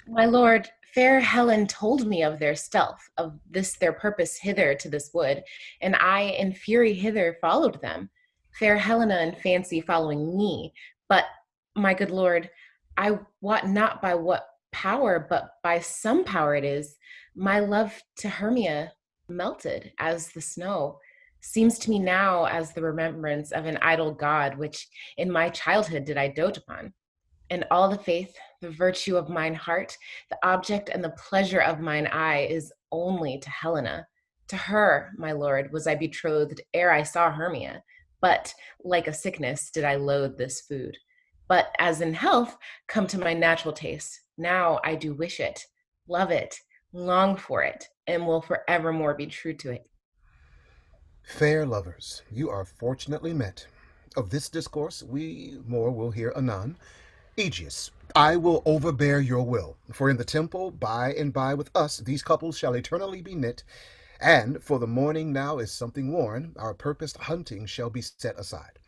My lord, fair Helen told me of their stealth, of this their purpose hither to this wood, and I in fury hither followed them. Fair Helena in fancy following me. But, my good lord, I wot not by what power, but by some power it is, my love to Hermia melted as the snow, seems to me now as the remembrance of an idle god, which in my childhood did I dote upon. And all the faith, the virtue of mine heart, the object and the pleasure of mine eye is only to Helena. To her, my lord, was I betrothed ere I saw Hermia. But like a sickness did I loathe this food. But as in health, come to my natural taste. Now I do wish it, love it, long for it, and will forevermore be true to it. Fair lovers, you are fortunately met. Of this discourse we more will hear anon. Aegeus, I will overbear your will, for in the temple by and by with us these couples shall eternally be knit, and for the morning now is something worn, our purposed hunting shall be set aside.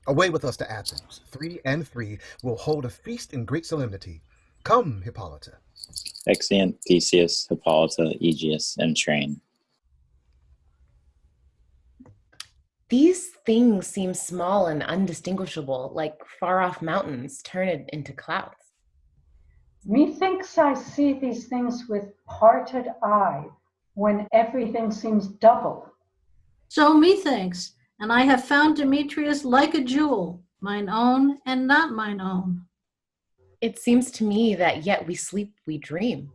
Away with us to Athens, 3 and 3 will hold a feast in great solemnity. Come, Hippolyta. Exeunt Theseus, Hippolyta, Aegeus, and train. These things seem small and undistinguishable, like far-off mountains turned into clouds. Methinks I see these things with parted eye, when everything seems double. So methinks, and I have found Demetrius like a jewel, mine own and not mine own. It seems to me that yet we sleep, we dream.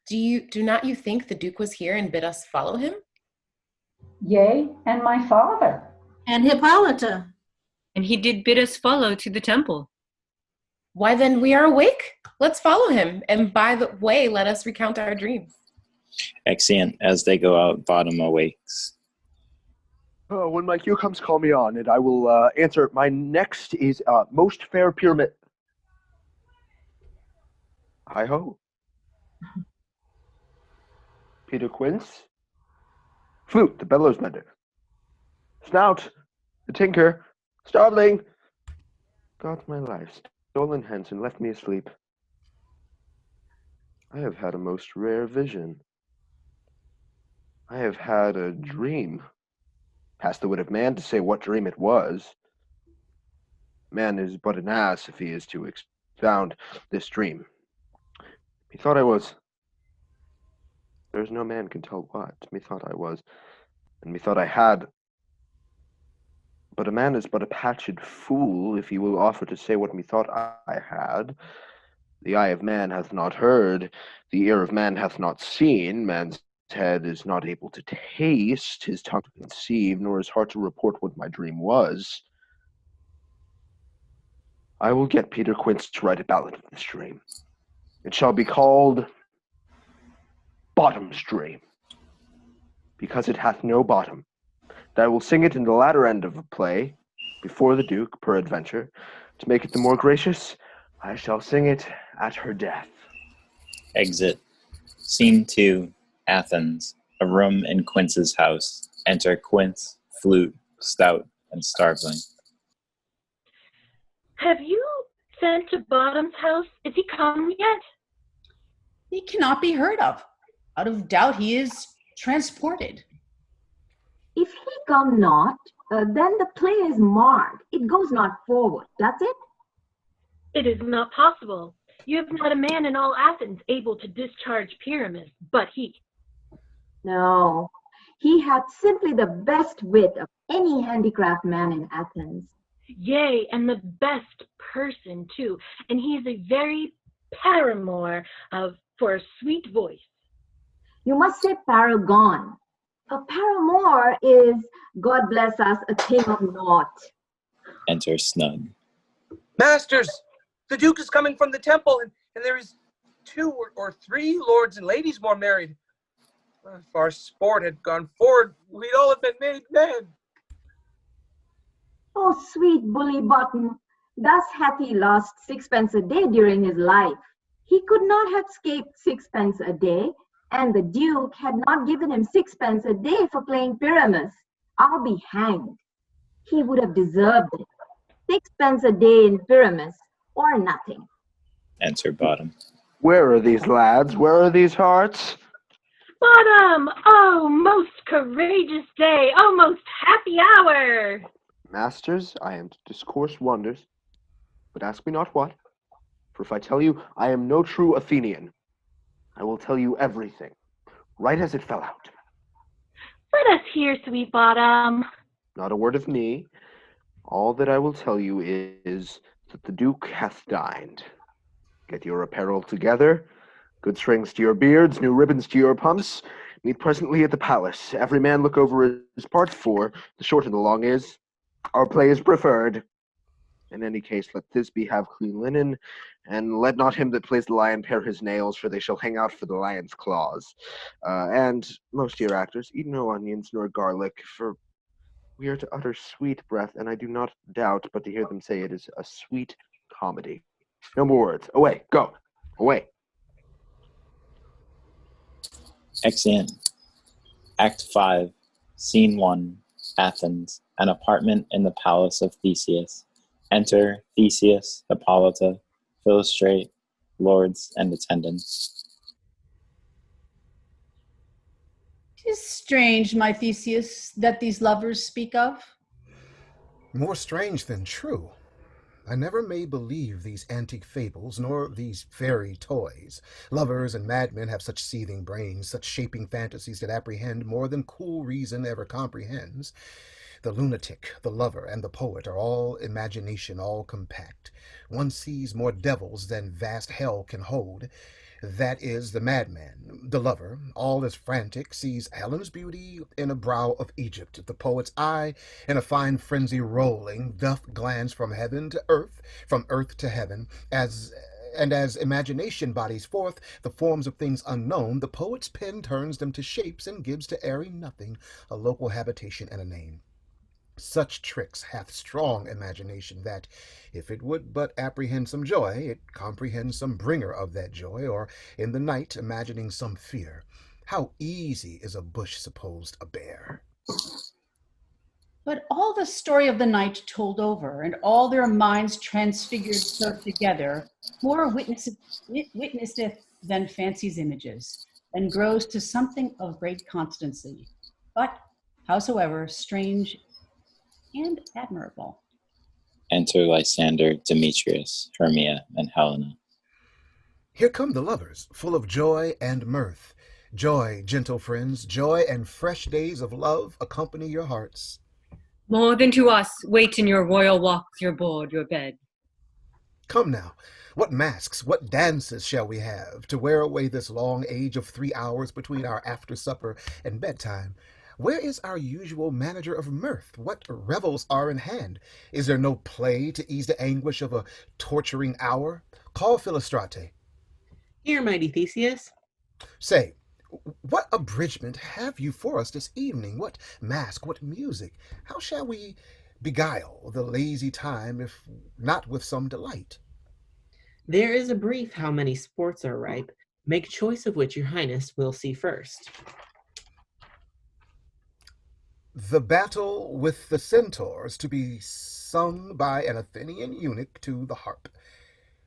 Do not you think the Duke was here and bid us follow him? Yea, and my father. And Hippolyta. And he did bid us follow to the temple. Why then we are awake. Let's follow him, and by the way, let us recount our dreams. Exeunt. As they go out, Bottom awakes. Oh, when my cue comes, call me on, and I will answer. My next is most fair pyramid. Hi-ho. Peter Quince. Flute, the bellows mender. Snout, the tinker. Starveling! Got my life stolen hence and left me asleep. I have had a most rare vision. I have had a dream. Past the wit of man to say what dream it was. Man is but an ass if he is to expound this dream. Methought I was. There is no man can tell what. Methought I was, and methought I had. But a man is but a patched fool if he will offer to say what methought I had. The eye of man hath not heard, the ear of man hath not seen, man's head is not able to taste, his tongue to conceive, nor his heart to report what my dream was. I will get Peter Quince to write a ballad of this dream. It shall be called Bottom's Dream, because it hath no bottom. And I will sing it in the latter end of a play, before the Duke, peradventure. To make it the more gracious, I shall sing it at her death. Exit. Scene 2, Athens. A room in Quince's house. Enter Quince, Flute, Stout, and Starveling. Have you sent to Bottom's house? Is he come yet? He cannot be heard of. Out of doubt he is transported. If he come not, then the play is marred. It goes not forward, does it? It is not possible. You have not a man in all Athens able to discharge Pyramus, but he. No, he hath simply the best wit of any handicraft man in Athens. Yea, and the best person too, and he is a very paramour for a sweet voice. You must say paragon. A paramour is, God bless us, a thing of naught. Enter Snug. Masters, the Duke is coming from the temple, and there is 2 or 3 lords and ladies more married. If our sport had gone forward, we'd all have been made men. Oh, sweet bully Button, thus hath he lost 6pence a day during his life. He could not have scaped 6pence a day, and the Duke had not given him 6pence a day for playing Pyramus. I'll be hanged. He would have deserved it. 6pence a day in Pyramus, or nothing. Enter Bottom. Where are these lads? Where are these hearts? Bottom! Oh, most courageous day! Oh, most happy hour! Masters, I am to discourse wonders, but ask me not what. For if I tell you I am no true Athenian, I will tell you everything, right as it fell out. Let us hear, sweet Bottom. Not a word of me. All that I will tell you is that the Duke hath dined. Get your apparel together, good strings to your beards, new ribbons to your pumps. Meet presently at the palace. Every man look over his part, for the short and the long is, our play is preferred. In any case, let Thisbe have clean linen, and let not him that plays the lion pare his nails, for they shall hang out for the lion's claws. And most dear actors, eat no onions nor garlic, for we are to utter sweet breath, and I do not doubt but to hear them say it is a sweet comedy. No more words. Away, go, away. Exeunt. Act 5, Scene 1, Athens, an apartment in the palace of Theseus. Enter Theseus, Hippolyta, Philostrate, lords, and attendants. 'Tis strange, my Theseus, that these lovers speak of. More strange than true. I never may believe these antique fables, nor these fairy toys. Lovers and madmen have such seething brains, such shaping fantasies that apprehend more than cool reason ever comprehends. The lunatic, the lover, and the poet are all imagination, all compact. One sees more devils than vast hell can hold. That is the madman. The lover, all is frantic, sees Helen's beauty in a brow of Egypt. The poet's eye, in a fine frenzy rolling, doth glance from heaven to earth, from earth to heaven, as imagination bodies forth the forms of things unknown, the poet's pen turns them to shapes and gives to airy nothing a local habitation and a name. Such tricks hath strong imagination, that, if it would but apprehend some joy, it comprehends some bringer of that joy, or in the night imagining some fear. How easy is a bush supposed a bear? But all the story of the night told over, and all their minds transfigured served together, more witnesseth than fancy's images, and grows to something of great constancy, but howsoever strange and admirable. Enter Lysander, Demetrius, Hermia, and Helena. Here come the lovers, full of joy and mirth. Joy, gentle friends, joy and fresh days of love accompany your hearts. More than to us, wait in your royal walks, your board, your bed. Come now, what masks, what dances shall we have to wear away this long age of 3 hours between our after supper and bedtime? Where is our usual manager of mirth? What revels are in hand? Is there no play to ease the anguish of a torturing hour? Call Philostrate. Here, mighty Theseus. Say, what abridgment have you for us this evening? What mask, what music? How shall we beguile the lazy time, if not with some delight? There is a brief how many sports are ripe. Make choice of which your highness will see first. The battle with the centaurs, to be sung by an Athenian eunuch to the harp.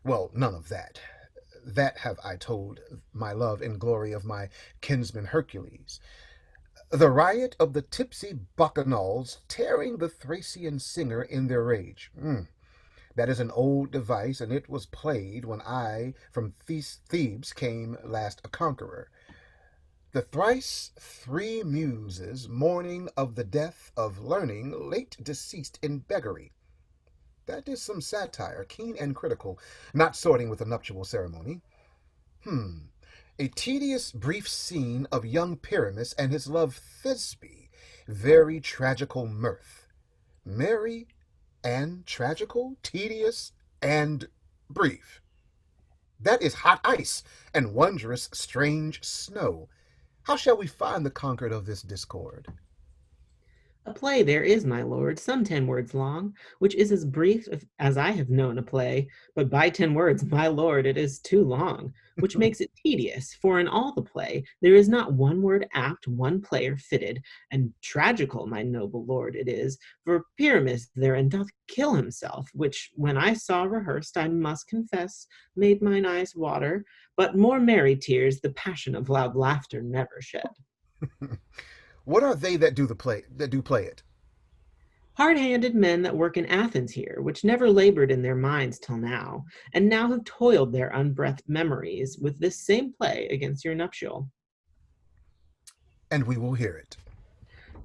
Well, none of that. That have I told my love in glory of my kinsman Hercules. The riot of the tipsy bacchanals tearing the Thracian singer in their rage. That is an old device, and it was played when I from Thebes came last a conqueror. The thrice 3 muses mourning of the death of learning late deceased in beggary. That is some satire, keen and critical, not sorting with a nuptial ceremony. A tedious brief scene of young Pyramus and his love Thisbe, very tragical mirth. Merry and tragical, tedious and brief. That is hot ice and wondrous strange snow. How shall we find the concord of this discord? A play there is, my lord, some 10 words long, which is as brief as I have known a play, but by 10 words, my lord, it is too long, which makes it tedious, for in all the play there is not one word apt, one player fitted, and tragical, my noble lord, it is, for Pyramus therein doth kill himself, which when I saw rehearsed, I must confess, made mine eyes water, but more merry tears the passion of loud laughter never shed. What are they that do play it? Hard-handed men that work in Athens here, which never labored in their minds till now, and now have toiled their unbreathed memories with this same play against your nuptial. And we will hear it.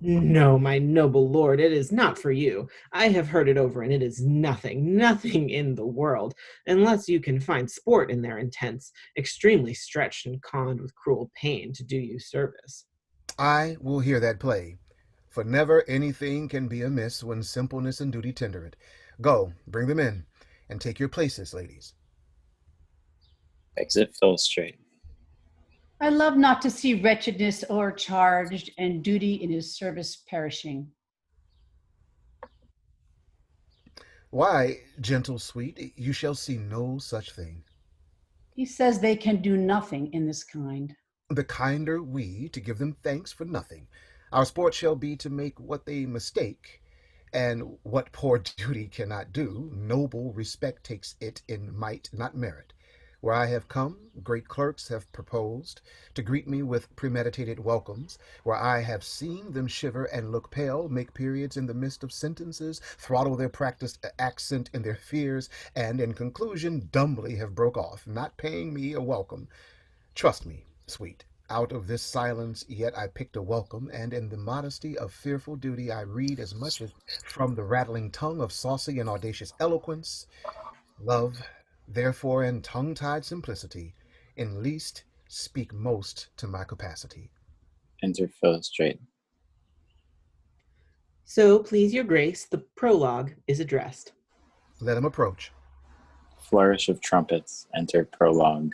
No, my noble lord, it is not for you. I have heard it over, and it is nothing, nothing in the world, unless you can find sport in their intents, extremely stretched and conned with cruel pain to do you service. I will hear that play, for never anything can be amiss when simpleness and duty tender it. Go, bring them in, and take your places, ladies. Exit Philostrate. I love not to see wretchedness o'ercharged, and duty in his service perishing. Why, gentle sweet, you shall see no such thing. He says they can do nothing in this kind. The kinder we to give them thanks for nothing. Our sport shall be to make what they mistake, and what poor duty cannot do, noble respect takes it in might, not merit. Where I have come, great clerks have proposed to greet me with premeditated welcomes. Where I have seen them shiver and look pale, make periods in the midst of sentences, throttle their practiced accent in their fears, and in conclusion dumbly have broke off, not paying me a welcome. Trust me, sweet, out of this silence yet I picked a welcome, and in the modesty of fearful duty I read as much as from the rattling tongue of saucy and audacious eloquence. Love, therefore, in tongue-tied simplicity, in least speak most to my capacity. Enter Philostrate. So, please your grace, the prologue is addressed. Let him approach. Flourish of trumpets. Enter prologue.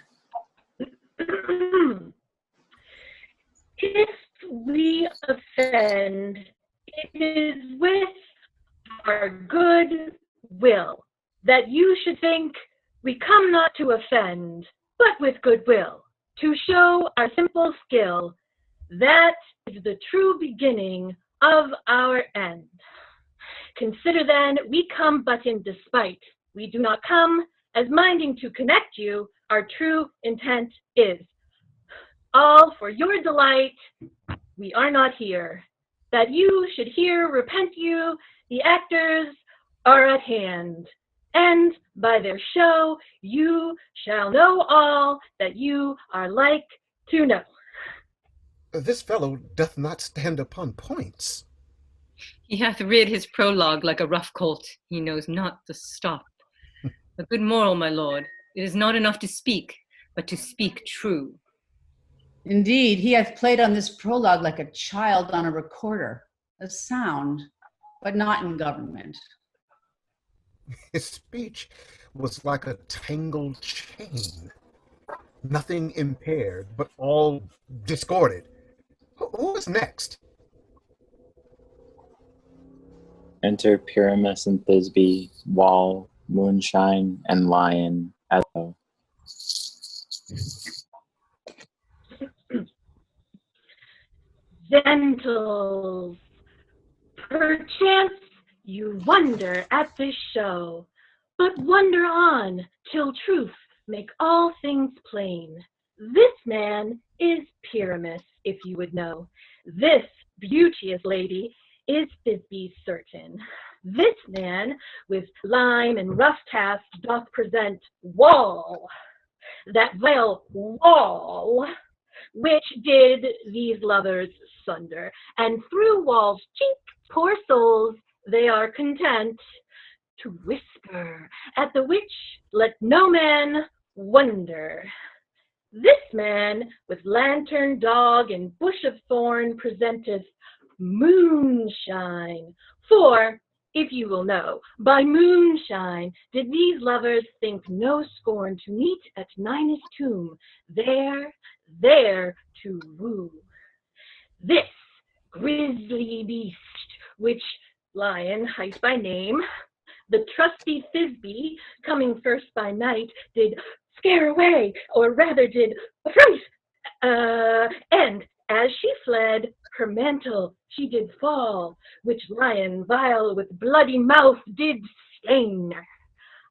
If we offend, it is with our good will, that you should think we come not to offend, but with good will, to show our simple skill. That is the true beginning of our end. Consider then, we come but in despite. We do not come as minding to connect you. Our true intent is all for your delight. We are not here, that you should hear, repent you. The actors are at hand, and by their show you shall know all that you are like to know. This fellow doth not stand upon points. He hath rid his prologue like a rough colt. He knows not to stop. A good moral, my lord. It is not enough to speak, but to speak true. Indeed, he hath played on this prologue like a child on a recorder, a sound, but not in government. His speech was like a tangled chain. Nothing impaired, but all discorded. Who is next? Enter Pyramus and Thisbe, Wall, Moonshine, and Lion as well. Gentles, perchance you wonder at this show, but wonder on till truth make all things plain. This man is Pyramus, if you would know. This beauteous lady is Thisbe certain. This man with lime and rough task doth present Wall, that vile Wall, which did these lovers sunder, and through Wall's cheek, poor souls, they are content to whisper, at the which let no man wonder. This man with lantern, dog, and bush of thorn presenteth moonshine, for, if you will know, by moonshine did these lovers think no scorn to meet at Ninus' tomb, there to woo. This grisly beast, which Lion hight by name, the trusty Thisbe, coming first by night, did scare away, or rather did affright, and as she fled, her mantle she did fall, which Lion vile with bloody mouth did stain.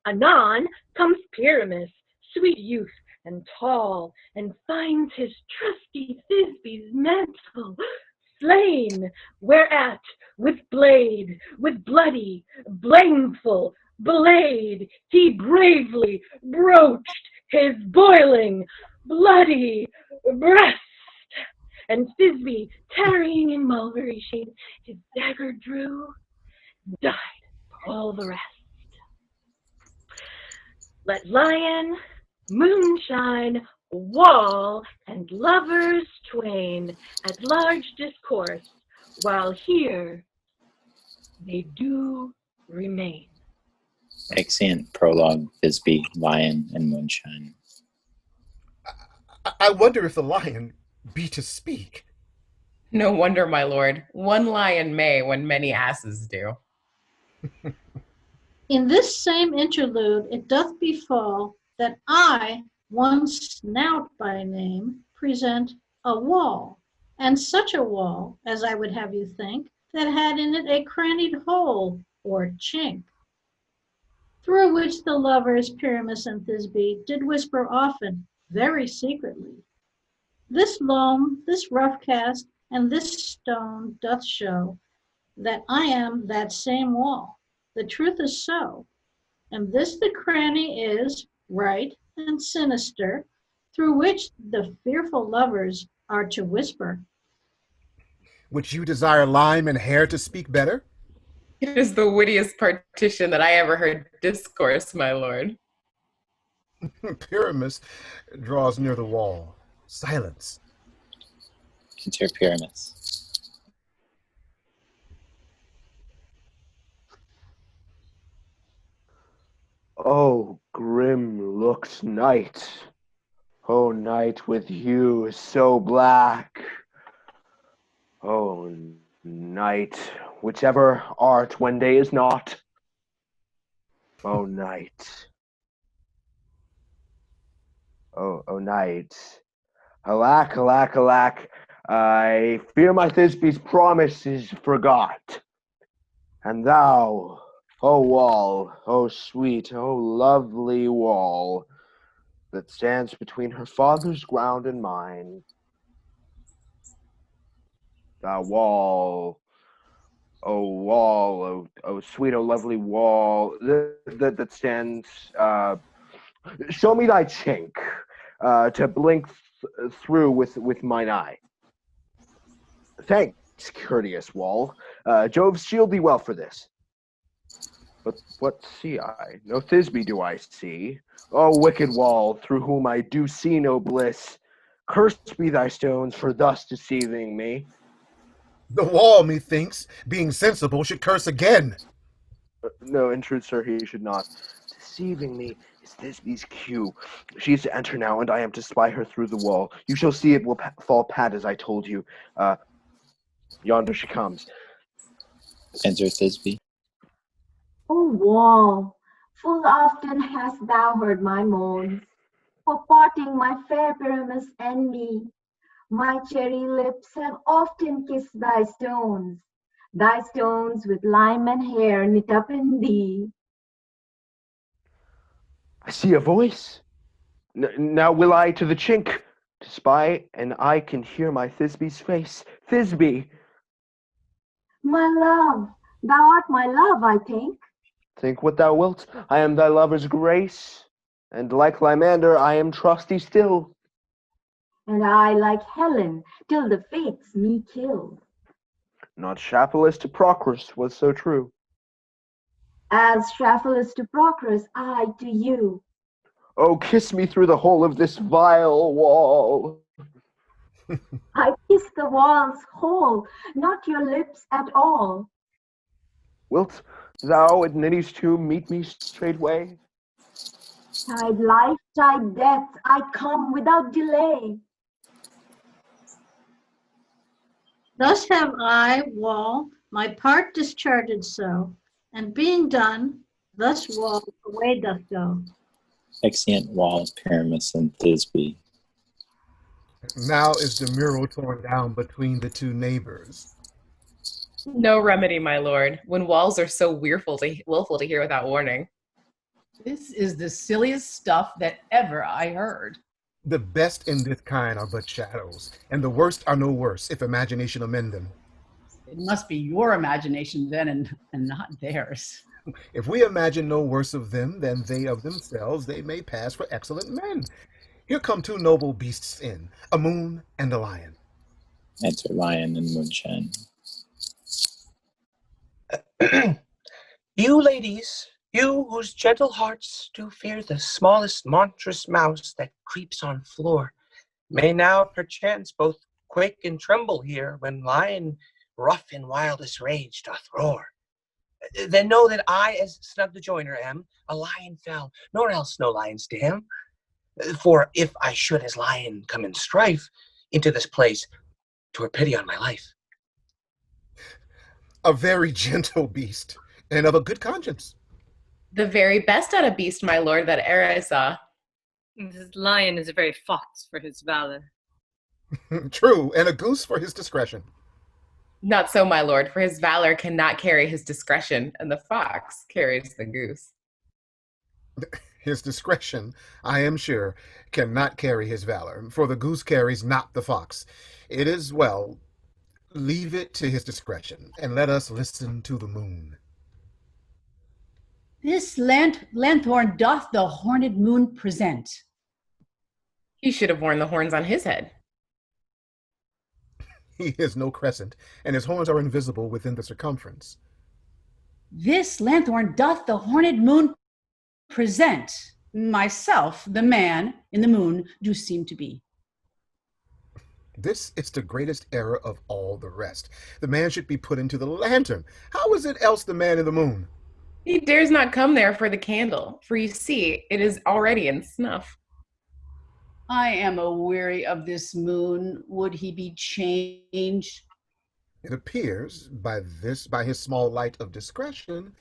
Anon comes Pyramus, sweet youth and tall, and finds his trusty Thisbe's mantle slain, whereat with blade, with bloody, blameful blade, he bravely broached his boiling, bloody breast. And Thisbe, tarrying in mulberry shade, his dagger drew, died for all the rest. Let Lion, Moonshine, Wall, and lovers twain at large discourse, while here they do remain. Exeunt prologue, Thisbe, Lion, and Moonshine. I wonder if the lion be to speak. No wonder, my lord. One lion may when many asses do. In this same interlude it doth befall that I, one Snout by name, present a wall, and such a wall, as I would have you think, that had in it a crannied hole or chink, through which the lovers Pyramus and Thisbe did whisper often, very secretly. This loam, this rough cast, and this stone doth show that I am that same wall. The truth is so, and this the cranny is, right and sinister, through which the fearful lovers are to whisper. Would you desire Lime and Hair to speak better? It is the wittiest partition that I ever heard discourse, my lord. Pyramus draws near the wall. Silence. Enter Pyramus. Oh, grim looks night. Oh, night with hue so black. Oh, night, whichever art when day is not. Oh, night. Oh, night. Alack, alack, alack. I fear my Thisbe's promise is forgot. And thou, O wall, O sweet, O lovely wall, that stands between her father's ground and mine, thou wall, O sweet, O lovely wall, that stands, show me thy chink, to blink through with mine eye. Thanks, courteous wall. Jove shield thee well for this. But what see I? No Thisbe do I see. O wicked wall, through whom I do see no bliss. Cursed be thy stones for thus deceiving me. The wall, methinks, being sensible, should curse again. No, in truth, sir, he should not. Deceiving me is Thisbe's cue. She is to enter now, and I am to spy her through the wall. You shall see it will fall pat as I told you. Yonder she comes. Enter Thisbe. O wall, full often hast thou heard my moans, for parting my fair Pyramus and me. My cherry lips have often kissed thy stones with lime and hair knit up in thee. I see a voice. Now will I to the chink to spy, and I can hear my Thisbe's face. Thisbe! My love, thou art my love, I think. Think what thou wilt. I am thy lover's grace, and like Lymander, I am trusty still. And I like Helen, till the fates me kill. Not Shaphelus to Procrus was so true. As Shaphelus to Procrus, I to you. Oh, kiss me through the hole of this vile wall. I kiss the wall's hole, not your lips at all. Wilt thou at Ninny's tomb meet me straightway? Tide life, tide death, I come without delay. Thus have I, wall, my part discharged so, and being done, thus wall away doth go. Exeunt wall, Pyramus, and Thisbe. Now is the mural torn down between the two neighbors. No remedy, my lord, when walls are so willful to hear without warning. This is the silliest stuff that ever I heard. The best in this kind are but shadows, and the worst are no worse, if imagination amend them. It must be your imagination then, and not theirs. If we imagine no worse of them than they of themselves, they may pass for excellent men. Here come two noble beasts in, a moon and a lion. Enter Lion and Moonshine. You ladies, you whose gentle hearts do fear the smallest monstrous mouse that creeps on floor, may now perchance both quake and tremble here when lion rough in wildest rage doth roar. Then know that I, as Snug the joiner am, a lion fell, nor else no lion's dam. For if I should as lion come in strife into this place, 'twere pity on my life. A very gentle beast, and of a good conscience. The very best out of beast, my lord, that e'er I saw. This lion is a very fox for his valor. True, and a goose for his discretion. Not so, my lord, for his valor cannot carry his discretion, and the fox carries the goose. His discretion, I am sure, cannot carry his valor, for the goose carries not the fox. It is well. Leave it to his discretion, and let us listen to the moon. This lanthorn doth the horned moon present. He should have worn the horns on his head. He is no crescent, and his horns are invisible within the circumference. This lanthorn doth the horned moon present. Myself, the man in the moon, do seem to be. This is the greatest error of all the rest. The man should be put into the lantern. How is it else the man in the moon? He dares not come there for the candle, for you see, it is already in snuff. I am aweary of this moon. Would he be changed? It appears, by his small light of discretion,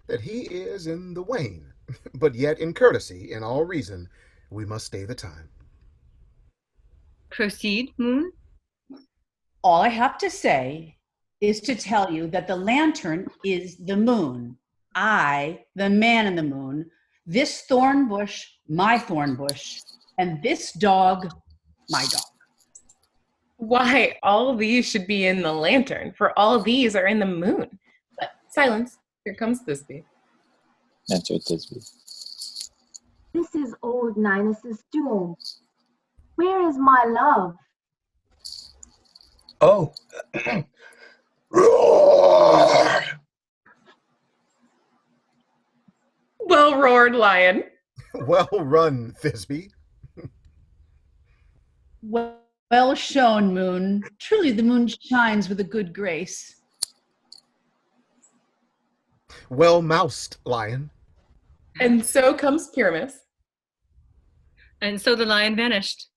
that he is in the wane. But yet, in courtesy, in all reason, we must stay the time. Proceed, moon. All I have to say is to tell you that the lantern is the moon. I, the man in the moon, this thorn bush, my thorn bush, and this dog, my dog. Why, all of these should be in the lantern, for all of these are in the moon. But silence, here comes Thisbe. Answered Thisbe. This is old Ninus's doom. Where is my love? Oh. Roar! Well roared, lion. Well run, Thisbe. Well shown, moon. Truly the moon shines with a good grace. Well moused, lion. And so comes Pyramus. And so the lion vanished.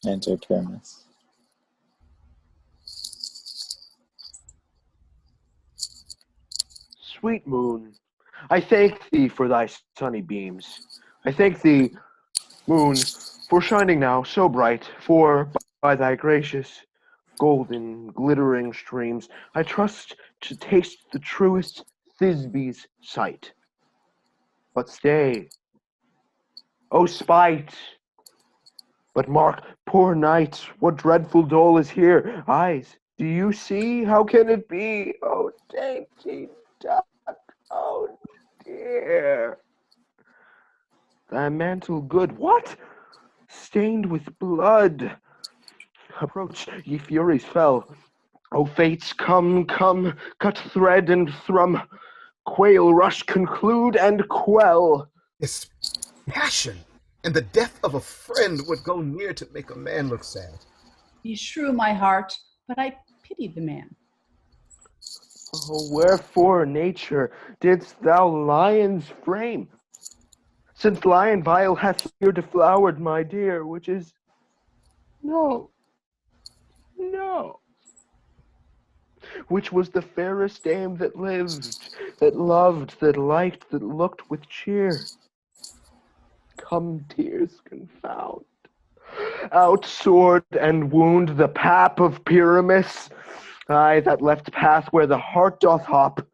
Answered Pyramus. Sweet moon, I thank thee for thy sunny beams. I thank thee, moon, for shining now so bright, for by thy gracious, golden, glittering streams, I trust to taste the truest Thisbe's sight. But stay, O spite! But mark, poor night, what dreadful dole is here? Eyes, do you see? How can it be? Oh, dainty duck, oh dear. Thy mantle good, what? Stained with blood. Approach, ye furies fell. O fates, come, come, cut thread and thrum. Quail, rush, conclude, and quell. This passion and the death of a friend would go near to make a man look sad. He shrew my heart, but I pitied the man. Oh, wherefore, nature, didst thou lions frame? Since lion vile hath here deflowered my dear, which is no, which was the fairest dame that lived, that loved, that liked, that looked with cheer. Come, tears confound, out sword and wound the pap of Pyramus, I that left path where the heart doth hop.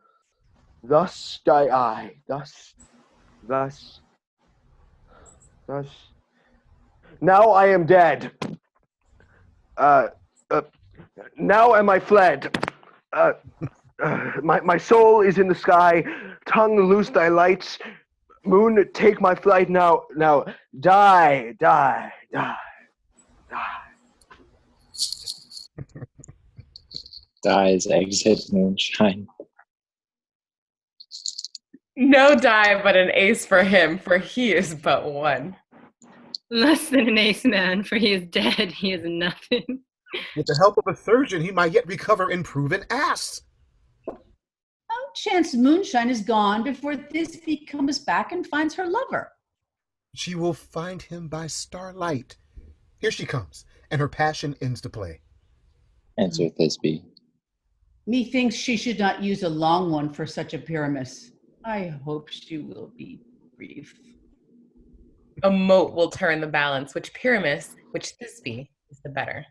Thus die I, thus. Now I am dead. Now am I fled. My soul is in the sky. Tongue, loose thy lights. Moon, take my flight now. Now, die. Dies exit moonshine. No die, but an ace for him, for he is but one. Less than an ace man, for he is dead, he is nothing. With the help of a surgeon, he might yet recover and prove an ass. No chance moonshine is gone before Thisbe comes back and finds her lover. She will find him by starlight. Here she comes, and her passion ends to play. Answered Thisbe. Methinks she should not use a long one for such a Pyramus. I hope she will be brief. A moat will turn the balance, which Pyramus, which Thisbe is the better.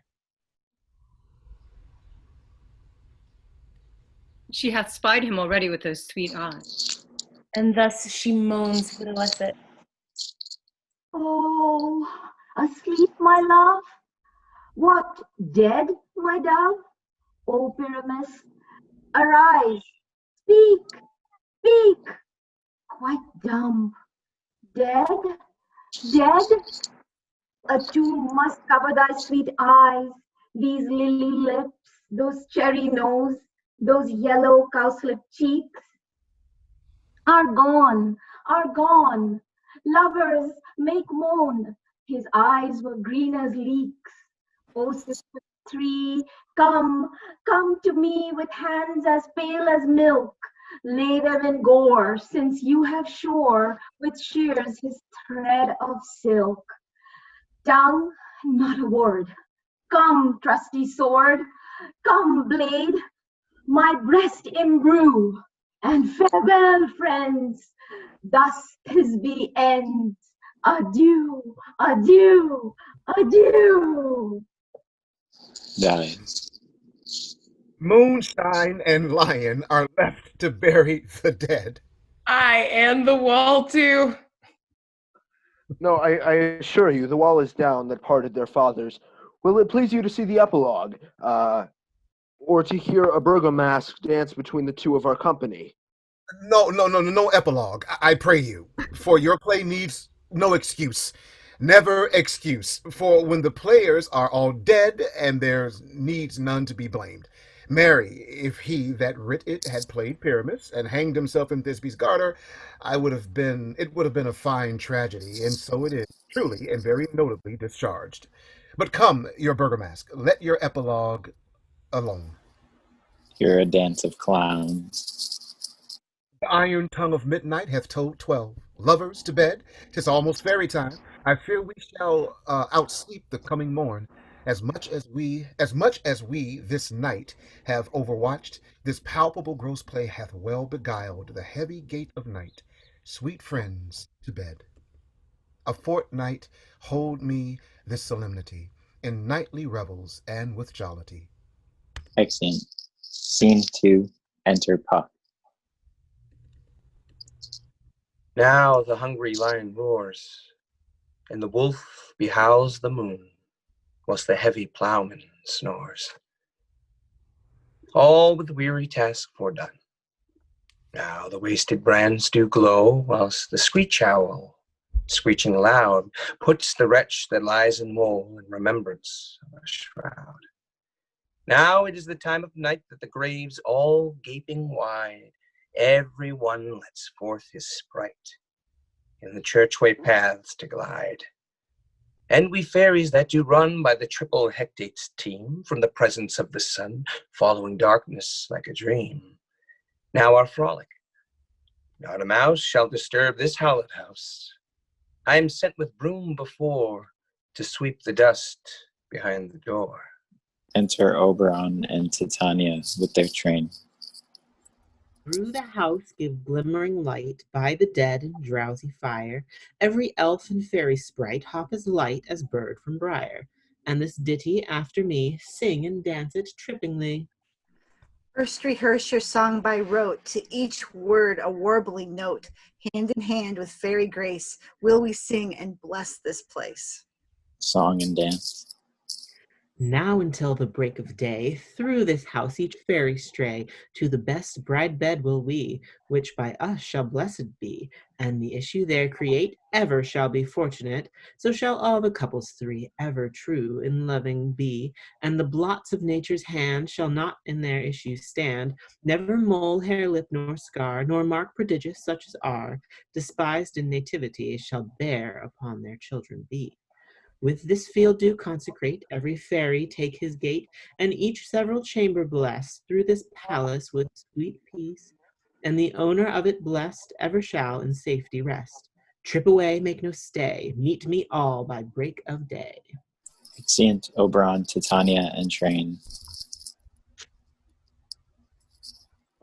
She hath spied him already with those sweet eyes. And thus she moans pitilessly. Oh, asleep, my love? What, dead, my dove? O Pyramus, arise, speak, quite dumb. Dead? A tomb must cover thy sweet eyes, these lily lips, those cherry nose, those yellow cowslip cheeks. Are gone. Lovers, make moan. His eyes were green as leeks. O sister three, come to me with hands as pale as milk. Lay them in gore, since you have shore with shears his thread of silk. Tongue, not a word. Come, trusty sword, come, blade, my breast imbrue, and farewell, friends. Thus Thisbe ends. Adieu. Dies. Moonshine and Lion are left to bury the dead. I and the wall too. No, I assure you, the wall is down that parted their fathers. Will it please you to see the epilogue, or to hear a burgomask dance between the two of our company? No epilogue. I pray you, for your play needs no excuse. Never excuse, for when the players are all dead and there needs none to be blamed. Marry, if he that writ it had played Pyramus and hanged himself in Thisbe's garter, it would have been a fine tragedy, and so it is, truly and very notably discharged. But come, your burgomask, let your epilogue alone. You're a dance of clowns. The iron tongue of midnight hath told 12. Lovers to bed, 'tis almost fairy time. I fear we shall outsleep the coming morn. As much as we this night have overwatched, this palpable gross play hath well beguiled the heavy gate of night. Sweet friends, to bed. A fortnight hold me this solemnity, in nightly revels and with jollity. Excellent. Scene 2, enter Puck. Now the hungry lion roars, and the wolf behowls the moon, whilst the heavy ploughman snores. All with weary task foredone. Now the wasted brands do glow, whilst the screech owl, screeching loud, puts the wretch that lies in woe in remembrance of a shroud. Now it is the time of night that the graves all gaping wide, every one lets forth his sprite in the churchway paths to glide. And we fairies that do run by the triple hectates team from the presence of the sun, following darkness like a dream, now our frolic. Not a mouse shall disturb this hallowed house. I am sent with broom before to sweep the dust behind the door. Enter Oberon and Titania with their train. Through the house give glimmering light, by the dead and drowsy fire, every elf and fairy sprite hop as light as bird from briar. And this ditty after me, sing and dance it trippingly. First rehearse your song by rote, to each word a warbling note. Hand in hand with fairy grace, will we sing and bless this place. Song and dance. Now until the break of day, through this house each fairy stray, to the best bride bed will we, which by us shall blessed be, and the issue there create ever shall be fortunate, so shall all the couples three ever true in loving be, and the blots of nature's hand shall not in their issue stand, never mole, hair, lip, nor scar, nor mark prodigious such as are, despised in nativity, shall bear upon their children be. With this field do consecrate, every fairy take his gate, and each several chamber bless, through this palace with sweet peace, and the owner of it blessed ever shall in safety rest. Trip away, make no stay, meet me all by break of day. Exeunt Oberon, Titania, and train.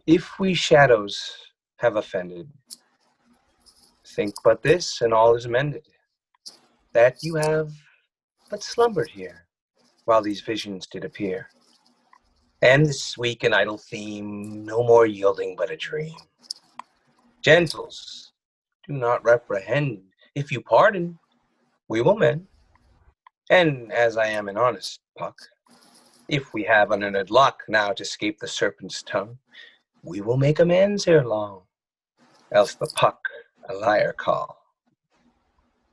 If we shadows have offended, think but this, and all is mended, that you have but slumbered here, while these visions did appear. And this weak and idle theme, no more yielding but a dream. Gentles, do not reprehend. If you pardon, we will mend. And as I am an honest Puck, if we have unearned luck now to escape the serpent's tongue, we will make amends ere long, else the Puck a liar call.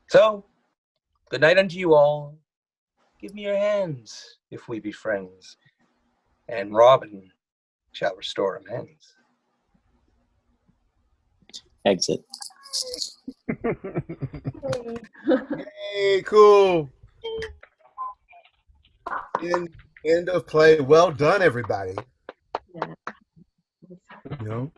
So, good night unto you all. Give me your hands, if we be friends, and Robin shall restore amends. Exit. Hey, cool. End of play. Well done, everybody. You know,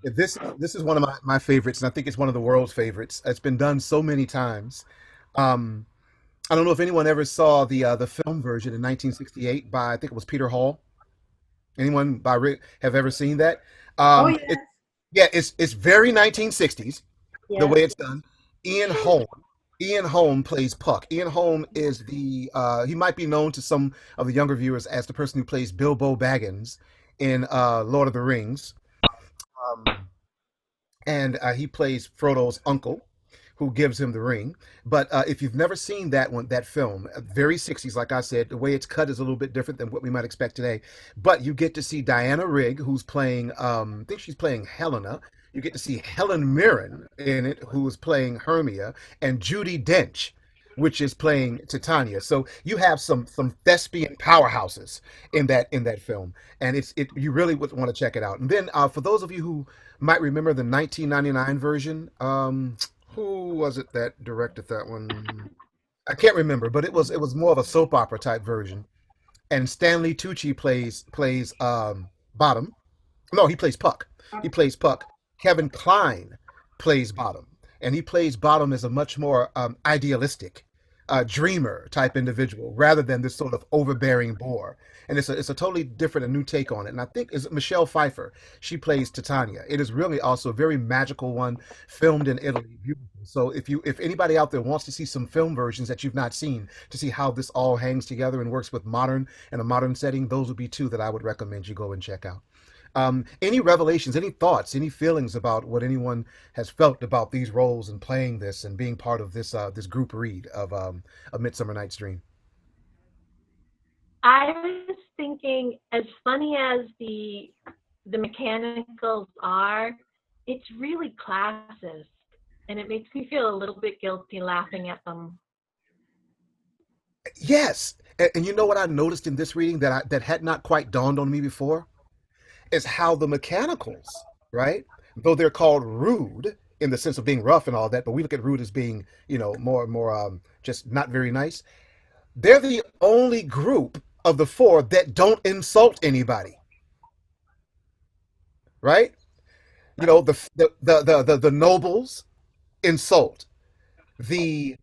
this is one of my favorites, and I think it's one of the world's favorites. It's been done so many times. I don't know if anyone ever saw the film version in 1968 by, I think it was Peter Hall. Anyone by Rick have ever seen that? Yes. It's very 1960s, the way it's done. Ian Holm Ian Holm plays Puck. Ian Holm is he might be known to some of the younger viewers as the person who plays Bilbo Baggins in Lord of the Rings. And he plays Frodo's uncle, who gives him the ring. But if you've never seen that film, very 60s, like I said, the way it's cut is a little bit different than what we might expect today. But you get to see Diana Rigg, who's playing, I think she's playing Helena. You get to see Helen Mirren in it, who is playing Hermia, and Judi Dench, which is playing Titania. So you have some thespian powerhouses in that film, and you really would want to check it out. And then for those of you who might remember the 1999 version, who was it that directed that one? I can't remember, but it was more of a soap opera type version. And Stanley Tucci plays Bottom. No, he plays Puck. He plays Puck. Kevin Kline plays Bottom, and he plays Bottom as a much more idealistic, dreamer type individual rather than this sort of overbearing bore. And it's a totally different and new take on it. And I think is Michelle Pfeiffer. She plays Titania. It is really also a very magical one, filmed in Italy. Beautiful. So if anybody out there wants to see some film versions that you've not seen to see how this all hangs together and works with modern and a modern setting, those would be two that I would recommend you go and check out. Any revelations, any thoughts, any feelings about what anyone has felt about these roles and playing this and being part of this group read of A Midsummer Night's Dream? I was thinking, as funny as the mechanicals are, it's really classist, and it makes me feel a little bit guilty laughing at them. Yes, and you know what I noticed in this reading that had not quite dawned on me before is how the mechanicals, right? Though they're called rude in the sense of being rough and all that, but we look at rude as being, more just not very nice. They're the only group of the four that don't insult anybody, right? The nobles insult, the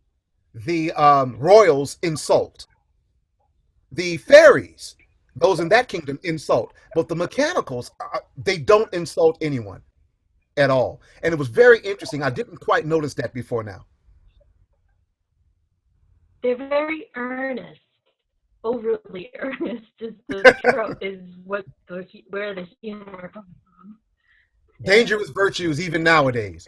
royals insult, the fairies, those in that kingdom insult, but the mechanicals, they don't insult anyone at all. And it was very interesting. I didn't quite notice that before now. They're very earnest, overly earnest is the is where the humor comes from. Dangerous virtues even nowadays.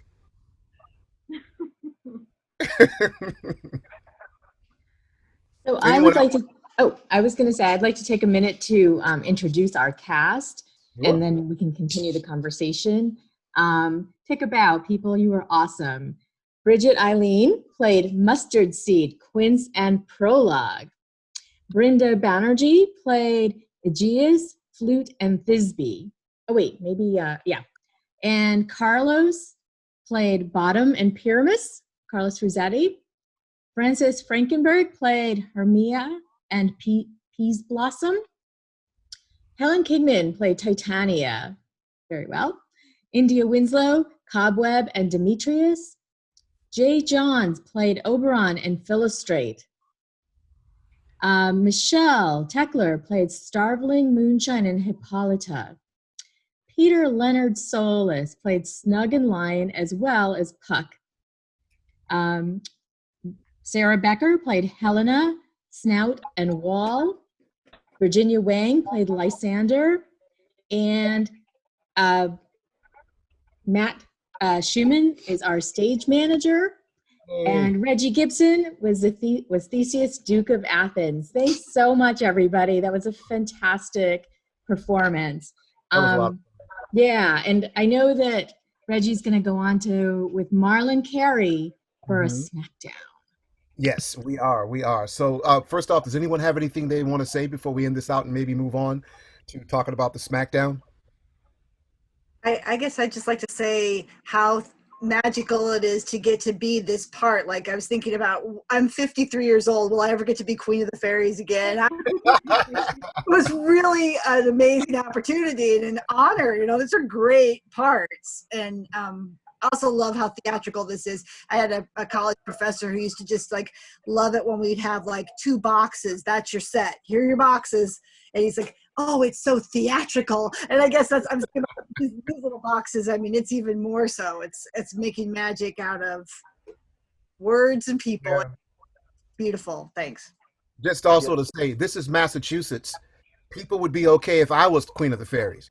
So I would like to. Oh, I was going to say I'd like to take a minute to introduce our cast, and then we can continue the conversation. Take a bow, people. You are awesome. Bridget Eileen played Mustard Seed, Quince, and Prologue. Brenda Banerjee played Aegeus, Flute, and Thisbe. Oh wait, maybe yeah. And Carlos played Bottom and Pyramus. Carlos Rossetti. Francis Frankenberg played Hermia and Peas Blossom. Helen Kingman played Titania. Very well. India Winslow, Cobweb, and Demetrius. Jay Johns played Oberon and Philostrate. Michelle Techler played Starveling, Moonshine, and Hippolyta. Peter Leonard Solis played Snug and Lion as well as Puck. Sarah Becker played Helena, Snout, and Wall. Virginia Wang played Lysander. And Matt Schumann is our stage manager. And Regie Gibson was Theseus, Duke of Athens. Thanks so much, everybody. That was a fantastic performance. Yeah, and I know that Reggie's going to go on with Marlon Carey for a Smackdown. Yes, we are. So first off, does anyone have anything they want to say before we end this out and maybe move on to talking about the Smackdown? I guess I'd just like to say how magical it is to get to be this part. Like I was thinking about, I'm 53 years old. Will I ever get to be Queen of the Fairies again? It was really an amazing opportunity and an honor. These are great parts. And I also love how theatrical this is. I had a college professor who used to just love it when we'd have 2 boxes. That's your set. Here are your boxes. And he's like, oh, it's so theatrical. And I guess I'm thinking about these little boxes. I mean, it's even more so. It's making magic out of Words and people. Yeah. Beautiful. Thanks. Just also to say, this is Massachusetts. People would be okay if I was Queen of the Fairies.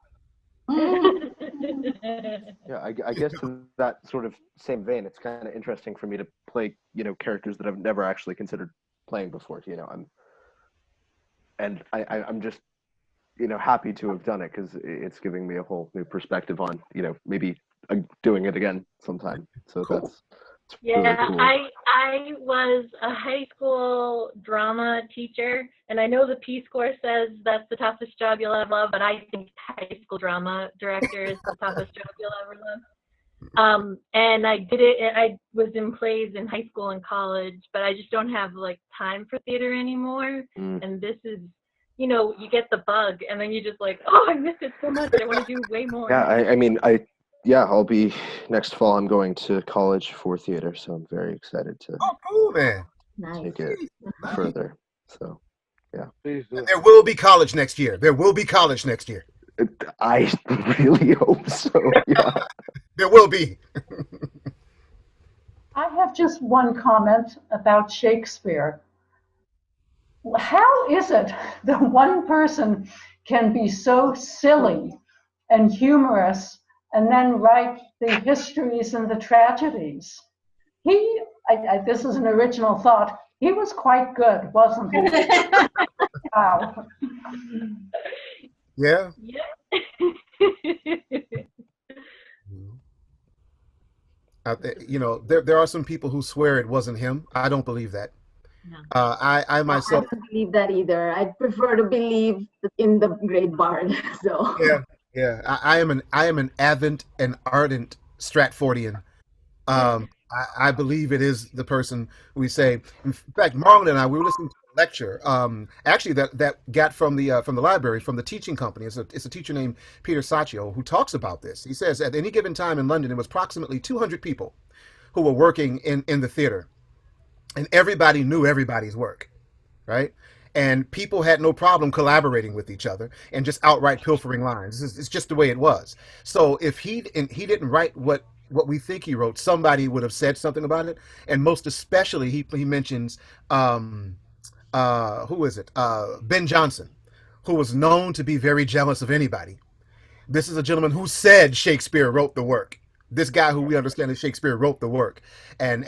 Yeah, I guess in that sort of same vein, it's kind of interesting for me to play, characters that I've never actually considered playing before. I'm just, happy to have done it because it's giving me a whole new perspective on, maybe doing it again sometime. So Cool. that's Yeah, really cool. I was a high school drama teacher, and I know the Peace Corps says that's the toughest job you'll ever love, but I think high school drama director is the toughest job you'll ever love. And I did it. I was in plays in high school and college, but I just don't have time for theater anymore. And this is, you get the bug, and then you just oh, I miss it so much. I want to do way more. Yeah, I'll be next fall. I'm going to college for theater, so I'm very excited to Cool, man. take it further. So, yeah. And there will be college next year. There will be college next year. I really hope so. Yeah. There will be. I have just one comment about Shakespeare. How is it that one person can be so silly and humorous and then write the histories and the tragedies? This is an original thought, he was quite good, wasn't he? Wow. Yeah. There are some people who swear it wasn't him. I don't believe that. No. I myself. I don't believe that either. I prefer to believe in the great bard. So. Yeah. I am an avid and ardent Stratfordian. I believe it is the person we say. In fact, Marlon and I, we were listening to a lecture. Actually, that got from the library, from the teaching company. It's a teacher named Peter Saccio who talks about this. He says at any given time in London, there was approximately 200 people who were working in the theater, and everybody knew everybody's work, right? And people had no problem collaborating with each other and just outright pilfering lines. It's just the way it was. So if he didn't write what we think he wrote, somebody would have said something about it. And most especially, he mentions who is it? Ben Jonson, who was known to be very jealous of anybody. This is a gentleman who said Shakespeare wrote the work. This guy who we understand as Shakespeare wrote the work, and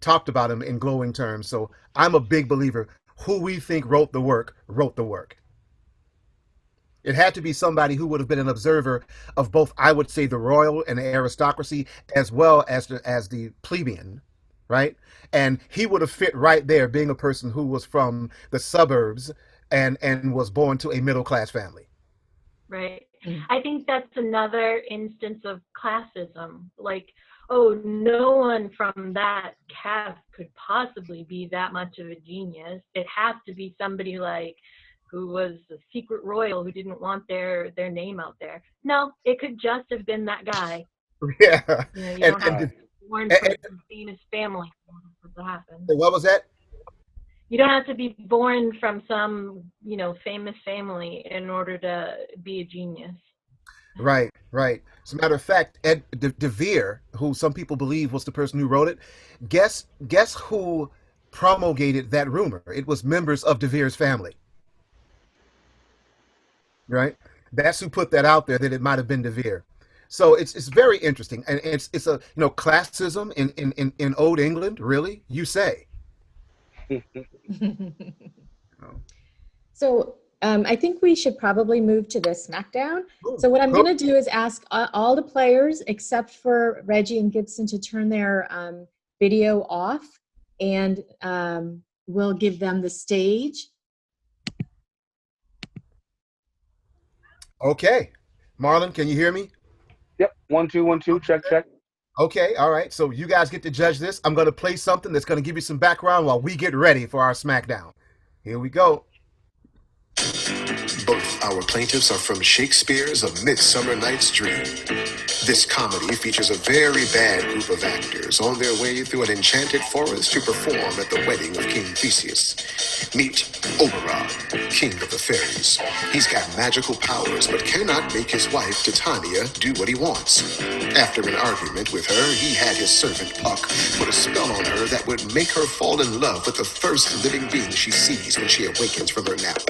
talked about him in glowing terms. So I'm a big believer. Who we think wrote the work, wrote the work. It had to be somebody who would have been an observer of both, I would say, the royal and the aristocracy, as well as the plebeian, right? And he would have fit right there, being a person who was from the suburbs and was born to a middle-class family. Right. I think that's another instance of classism. Oh, no one from that caste could possibly be that much of a genius. It has to be somebody who was a secret royal who didn't want their name out there. No, it could just have been that guy. Yeah. You don't have to be born from a famous family for that to happen. What was that? You don't have to be born from some, famous family in order to be a genius. Right. As a matter of fact, Ed De Vere, who some people believe was the person who wrote it, guess who promulgated that rumor? It was members of De Vere's family. Right? That's who put that out there, that it might have been De Vere. So it's very interesting, and it's a classism in Old England, really, you say. So I think we should probably move to the Smackdown. So what I'm going to do is ask all the players, except for Regie and Gibson, to turn their video off, and we'll give them the stage. Okay. Marlon, can you hear me? Yep. 1 2 1 2. Check. Okay. All right. So you guys get to judge this. I'm going to play something that's going to give you some background while we get ready for our Smackdown. Here we go. Both our plaintiffs are from Shakespeare's A Midsummer Night's Dream. This comedy features a very bad group of actors on their way through an enchanted forest to perform at the wedding of King Theseus. Meet Oberon, king of the fairies. He's got magical powers, but cannot make his wife, Titania, do what he wants. After an argument with her, he had his servant Puck put a spell on her that would make her fall in love with the first living being she sees when she awakens from her nap.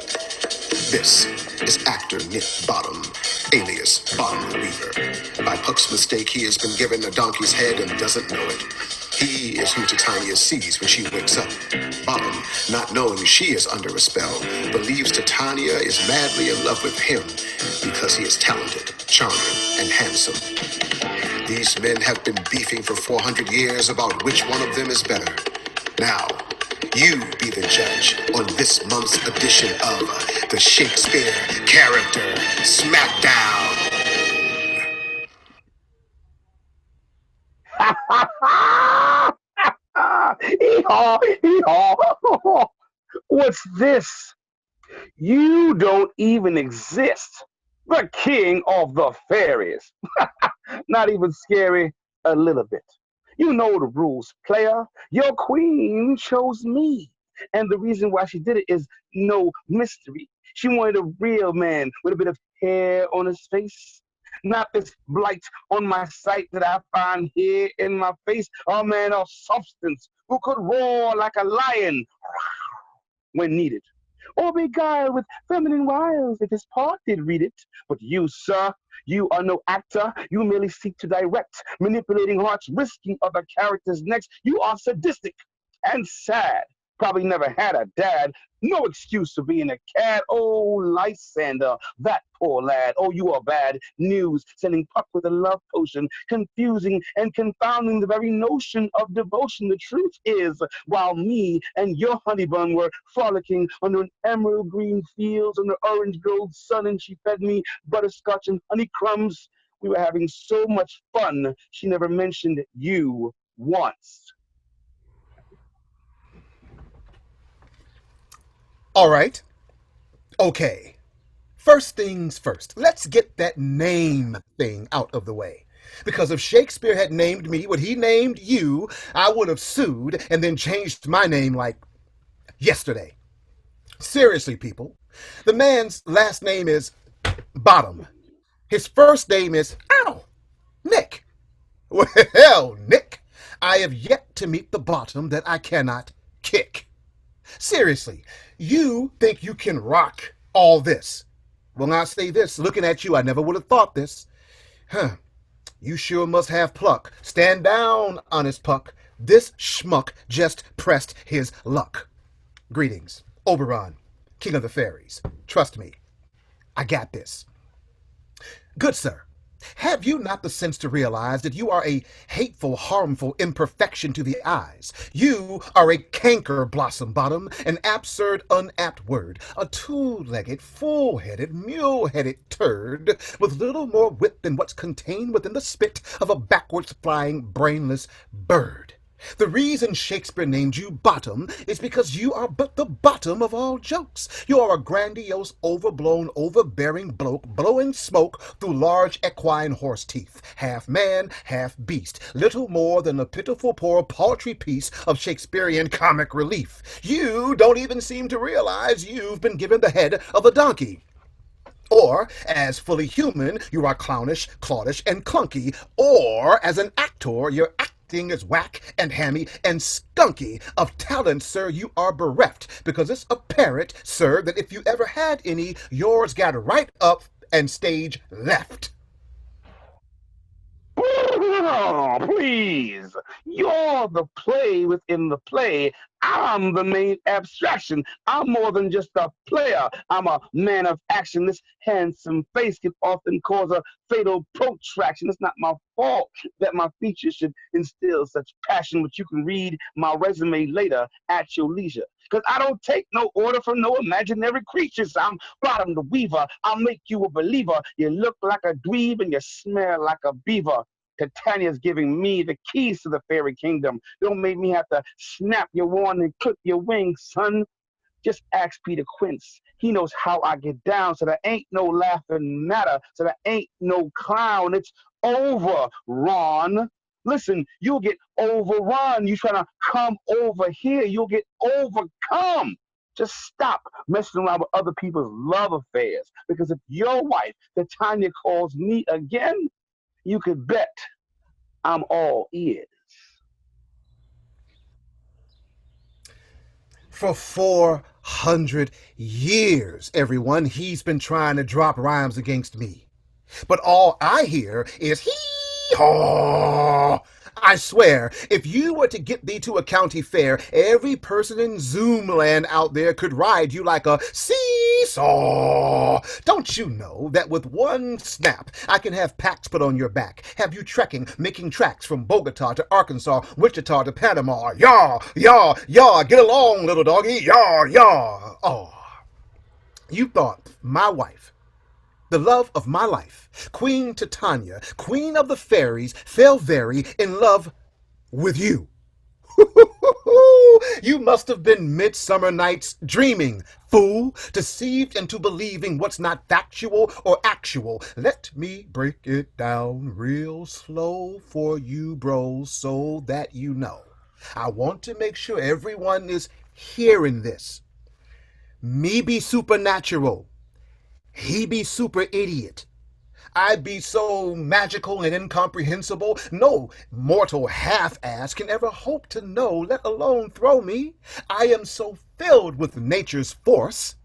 This is actor Nick Bottom, alias Bottom the Weaver. By Puck's mistake, he has been given a donkey's head and doesn't know it. He is who Titania sees when she wakes up. Bottom, not knowing she is under a spell, believes Titania is madly in love with him because he is talented, charming, and handsome. These men have been beefing for 400 years about which one of them is better. Now, you be the judge on this month's edition of the Shakespeare Character Smackdown. Hee-haw, hee-haw. What's this? You don't even exist. The king of the fairies. Not even scary a little bit. You know the rules, player. Your queen chose me. And the reason why she did it is no mystery. She wanted a real man with a bit of hair on his face. Not this blight on my sight that I find here in my face. A man of substance who could roar like a lion when needed. Or beguile with feminine wiles if his part did read it. But you, sir, you are no actor. You merely seek to direct, manipulating hearts, risking other characters' necks. You are sadistic and sad. Probably never had a dad. No excuse for being a cad. Oh, Lysander, that poor lad. Oh, you are bad news, sending Puck with a love potion, confusing and confounding the very notion of devotion. The truth is, while me and your honey bun were frolicking under an emerald green fields under orange gold sun, and she fed me butterscotch and honey crumbs, we were having so much fun, she never mentioned you once. All right. Okay. First things first. Let's get that name thing out of the way. Because if Shakespeare had named me what he named you, I would have sued and then changed my name like yesterday. Seriously, people. The man's last name is Bottom. His first name is, Nick. Well, Nick, I have yet to meet the bottom that I cannot kick. Seriously, you think you can rock all this? Well, I'll say this, looking at you, I never would have thought this. You sure must have pluck. Stand down, honest Puck. This schmuck just pressed his luck. Greetings, Oberon, king of the fairies. Trust me, I got this. Good sir, have you not the sense to realize that you are a hateful, harmful imperfection to the eyes? You are a canker blossom bottom, an absurd, unapt word, a two-legged, full-headed, mule-headed turd with little more wit than what's contained within the spit of a backwards flying, brainless bird. The reason Shakespeare named you Bottom is because you are but the bottom of all jokes. You are a grandiose, overblown, overbearing bloke blowing smoke through large equine horse teeth, half man, half beast, little more than a pitiful, poor, paltry piece of Shakespearean comic relief. You don't even seem to realize you've been given the head of a donkey. Or, as fully human, you are clownish, cloddish, and clunky. Or, as an actor, you're acting as whack and hammy and skunky. Of talent, sir, you are bereft, because it's apparent, sir, that if you ever had any, yours got right up and stage left. Oh, please. You're the play within the play. I'm the main abstraction. I'm more than just a player. I'm a man of action. This handsome face can often cause a fatal protraction. It's not my fault that my features should instill such passion, but you can read my resume later at your leisure. Because I don't take no order from no imaginary creatures. I'm Bottom the Weaver. I'll make you a believer. You look like a dweeb and you smell like a beaver. Titania's giving me the keys to the fairy kingdom. Don't make me have to snap your wand and clip your wings, son. Just ask Peter Quince. He knows how I get down, so there ain't no laughing matter, so there ain't no clown. It's over, Ron. Listen, you'll get overrun. You trying to come over here, you'll get overcome. Just stop messing around with other people's love affairs. Because if your wife, Titania, calls me again, you could bet I'm all ears. For 400 years, everyone, he's been trying to drop rhymes against me. But all I hear is hee-haw. I swear, if you were to get thee to a county fair, every person in Zoomland out there could ride you like a seesaw. Don't you know that with one snap, I can have packs put on your back, have you trekking, making tracks from Bogota to Arkansas, Wichita to Panama. Yaw, yaw, yaw, get along, little doggy, yaw, yaw. Oh, you thought my wife, the love of my life, Queen Titania, queen of the fairies, fell very in love with you. You must have been midsummer nights dreaming, fool, deceived into believing what's not factual or actual. Let me break it down real slow for you bros so that you know. I want to make sure everyone is hearing this. Me be supernatural. He be super idiot. I be so magical and incomprehensible, no mortal half-ass can ever hope to know, let alone throw me. I am so filled with nature's force,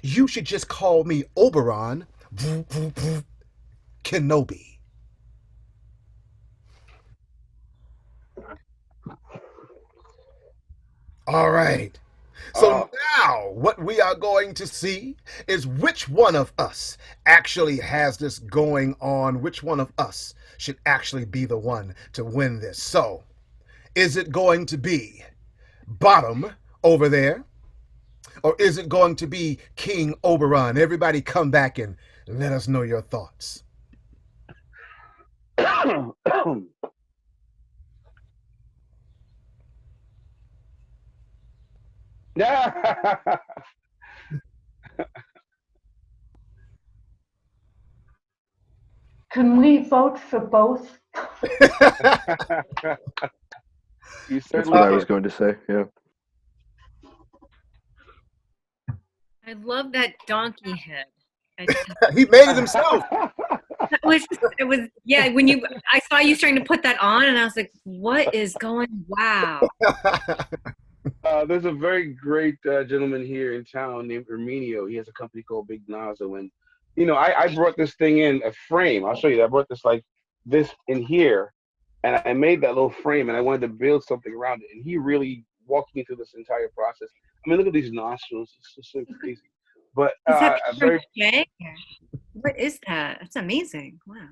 you should just call me Oberon Kenobi. All right. So now what we are going to see is which one of us actually has this going on, which one of us should actually be the one to win this. So is it going to be Bottom over there, or is it going to be King Oberon? Everybody come back and let us know your thoughts. Can we vote for both? That's what I was going to say, yeah. I love that donkey head. He made it himself. It was yeah, I saw you starting to put that on and I was like, what is going, wow. There's a very great gentleman here in town named Erminio. He has a company called Big Nazo, and I brought this thing in a frame. I'll show you that. I brought this in here, and I made that little frame, and I wanted to build something around it. And he really walked me through this entire process. I mean, look at these nostrils; it's just so crazy. But is that what is that? That's amazing! Wow.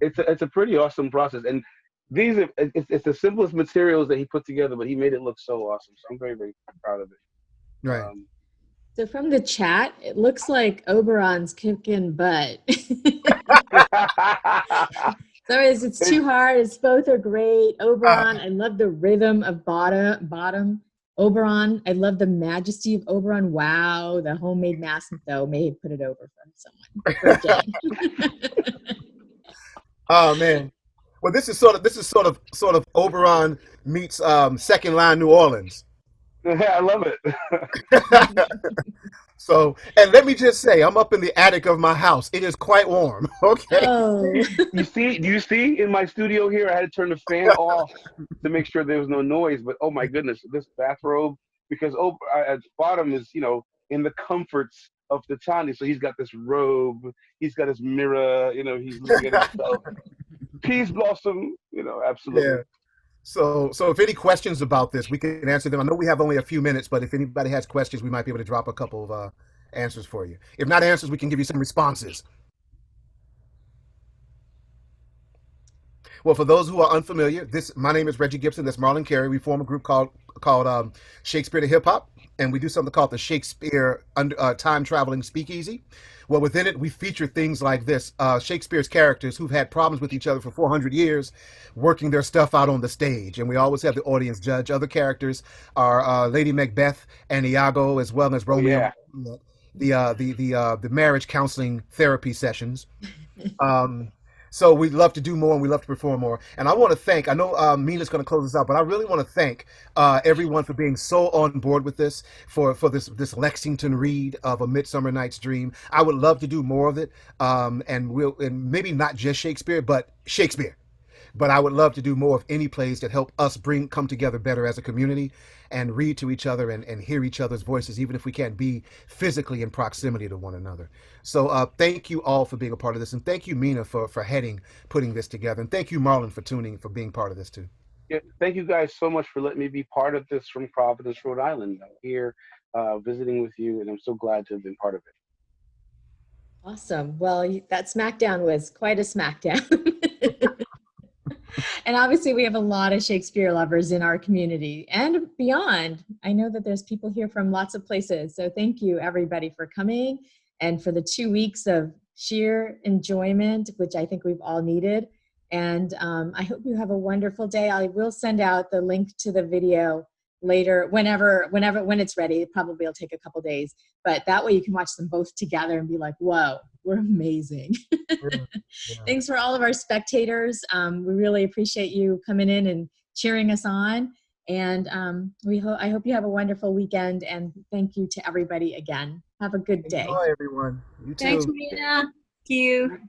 It's a pretty awesome process, and it's the simplest materials that he put together, but he made it look so awesome. So I'm very, very proud of it. Right. So from the chat, it looks like Oberon's kicking butt. So it's too hard. It's both are great. Oberon, I love the rhythm of bottom. Oberon, I love the majesty of Oberon. Wow, the homemade mask though may put it over for someone. Oh man. Well, this is sort of Oberon meets Second Line New Orleans. I love it. So, and let me just say, I'm up in the attic of my house. It is quite warm. Okay. Oh. Do you see in my studio here? I had to turn the fan off to make sure there was no noise. But oh my goodness, this bathrobe, because at Bottom is in the comforts of Titania. So he's got this robe, he's got his mirror. He's looking at himself. Peace blossom. Absolutely. Yeah. So if any questions about this, we can answer them. I know we have only a few minutes, but if anybody has questions, we might be able to drop a couple of answers for you. If not answers, we can give you some responses. Well, for those who are unfamiliar, my name is Regie Gibson. That's Marlon Carey. We form a group called Shakespeare to Hip Hop, and we do something called the Shakespeare Time Traveling Speakeasy. Well, within it, we feature things like this: Shakespeare's characters who've had problems with each other for 400 years, working their stuff out on the stage, and we always have the audience judge. Other characters are Lady Macbeth and Iago, as well as Romeo. Yeah. The marriage counseling therapy sessions. So we'd love to do more, and we love to perform more. And I want to thank, I know Mina's going to close this out, but I really want to thank everyone for being so on board with this, for this Lexington read of A Midsummer Night's Dream. I would love to do more of it, and maybe not just Shakespeare, but Shakespeare. But I would love to do more of any plays that help us come together better as a community and read to each other and hear each other's voices, even if we can't be physically in proximity to one another. So thank you all for being a part of this. And thank you, Mina, for putting this together. And thank you, Marlon, for being part of this too. Yeah, thank you guys so much for letting me be part of this from Providence, Rhode Island. I'm here visiting with you, and I'm so glad to have been part of it. Awesome. Well, that Smackdown was quite a Smackdown. And obviously we have a lot of Shakespeare lovers in our community and beyond. I know that there's people here from lots of places. So thank you everybody for coming and for the 2 weeks of sheer enjoyment, which I think we've all needed. And I hope you have a wonderful day. I will send out the link to the video later, when it's ready. It probably will take a couple days, but that way you can watch them both together and be like, whoa, we're amazing. Yeah. Thanks for all of our spectators. We really appreciate you coming in and cheering us on. And I hope you have a wonderful weekend, and thank you to everybody again. Have a good day. Enjoy, everyone. You too. Thanks, Mina. Thank you.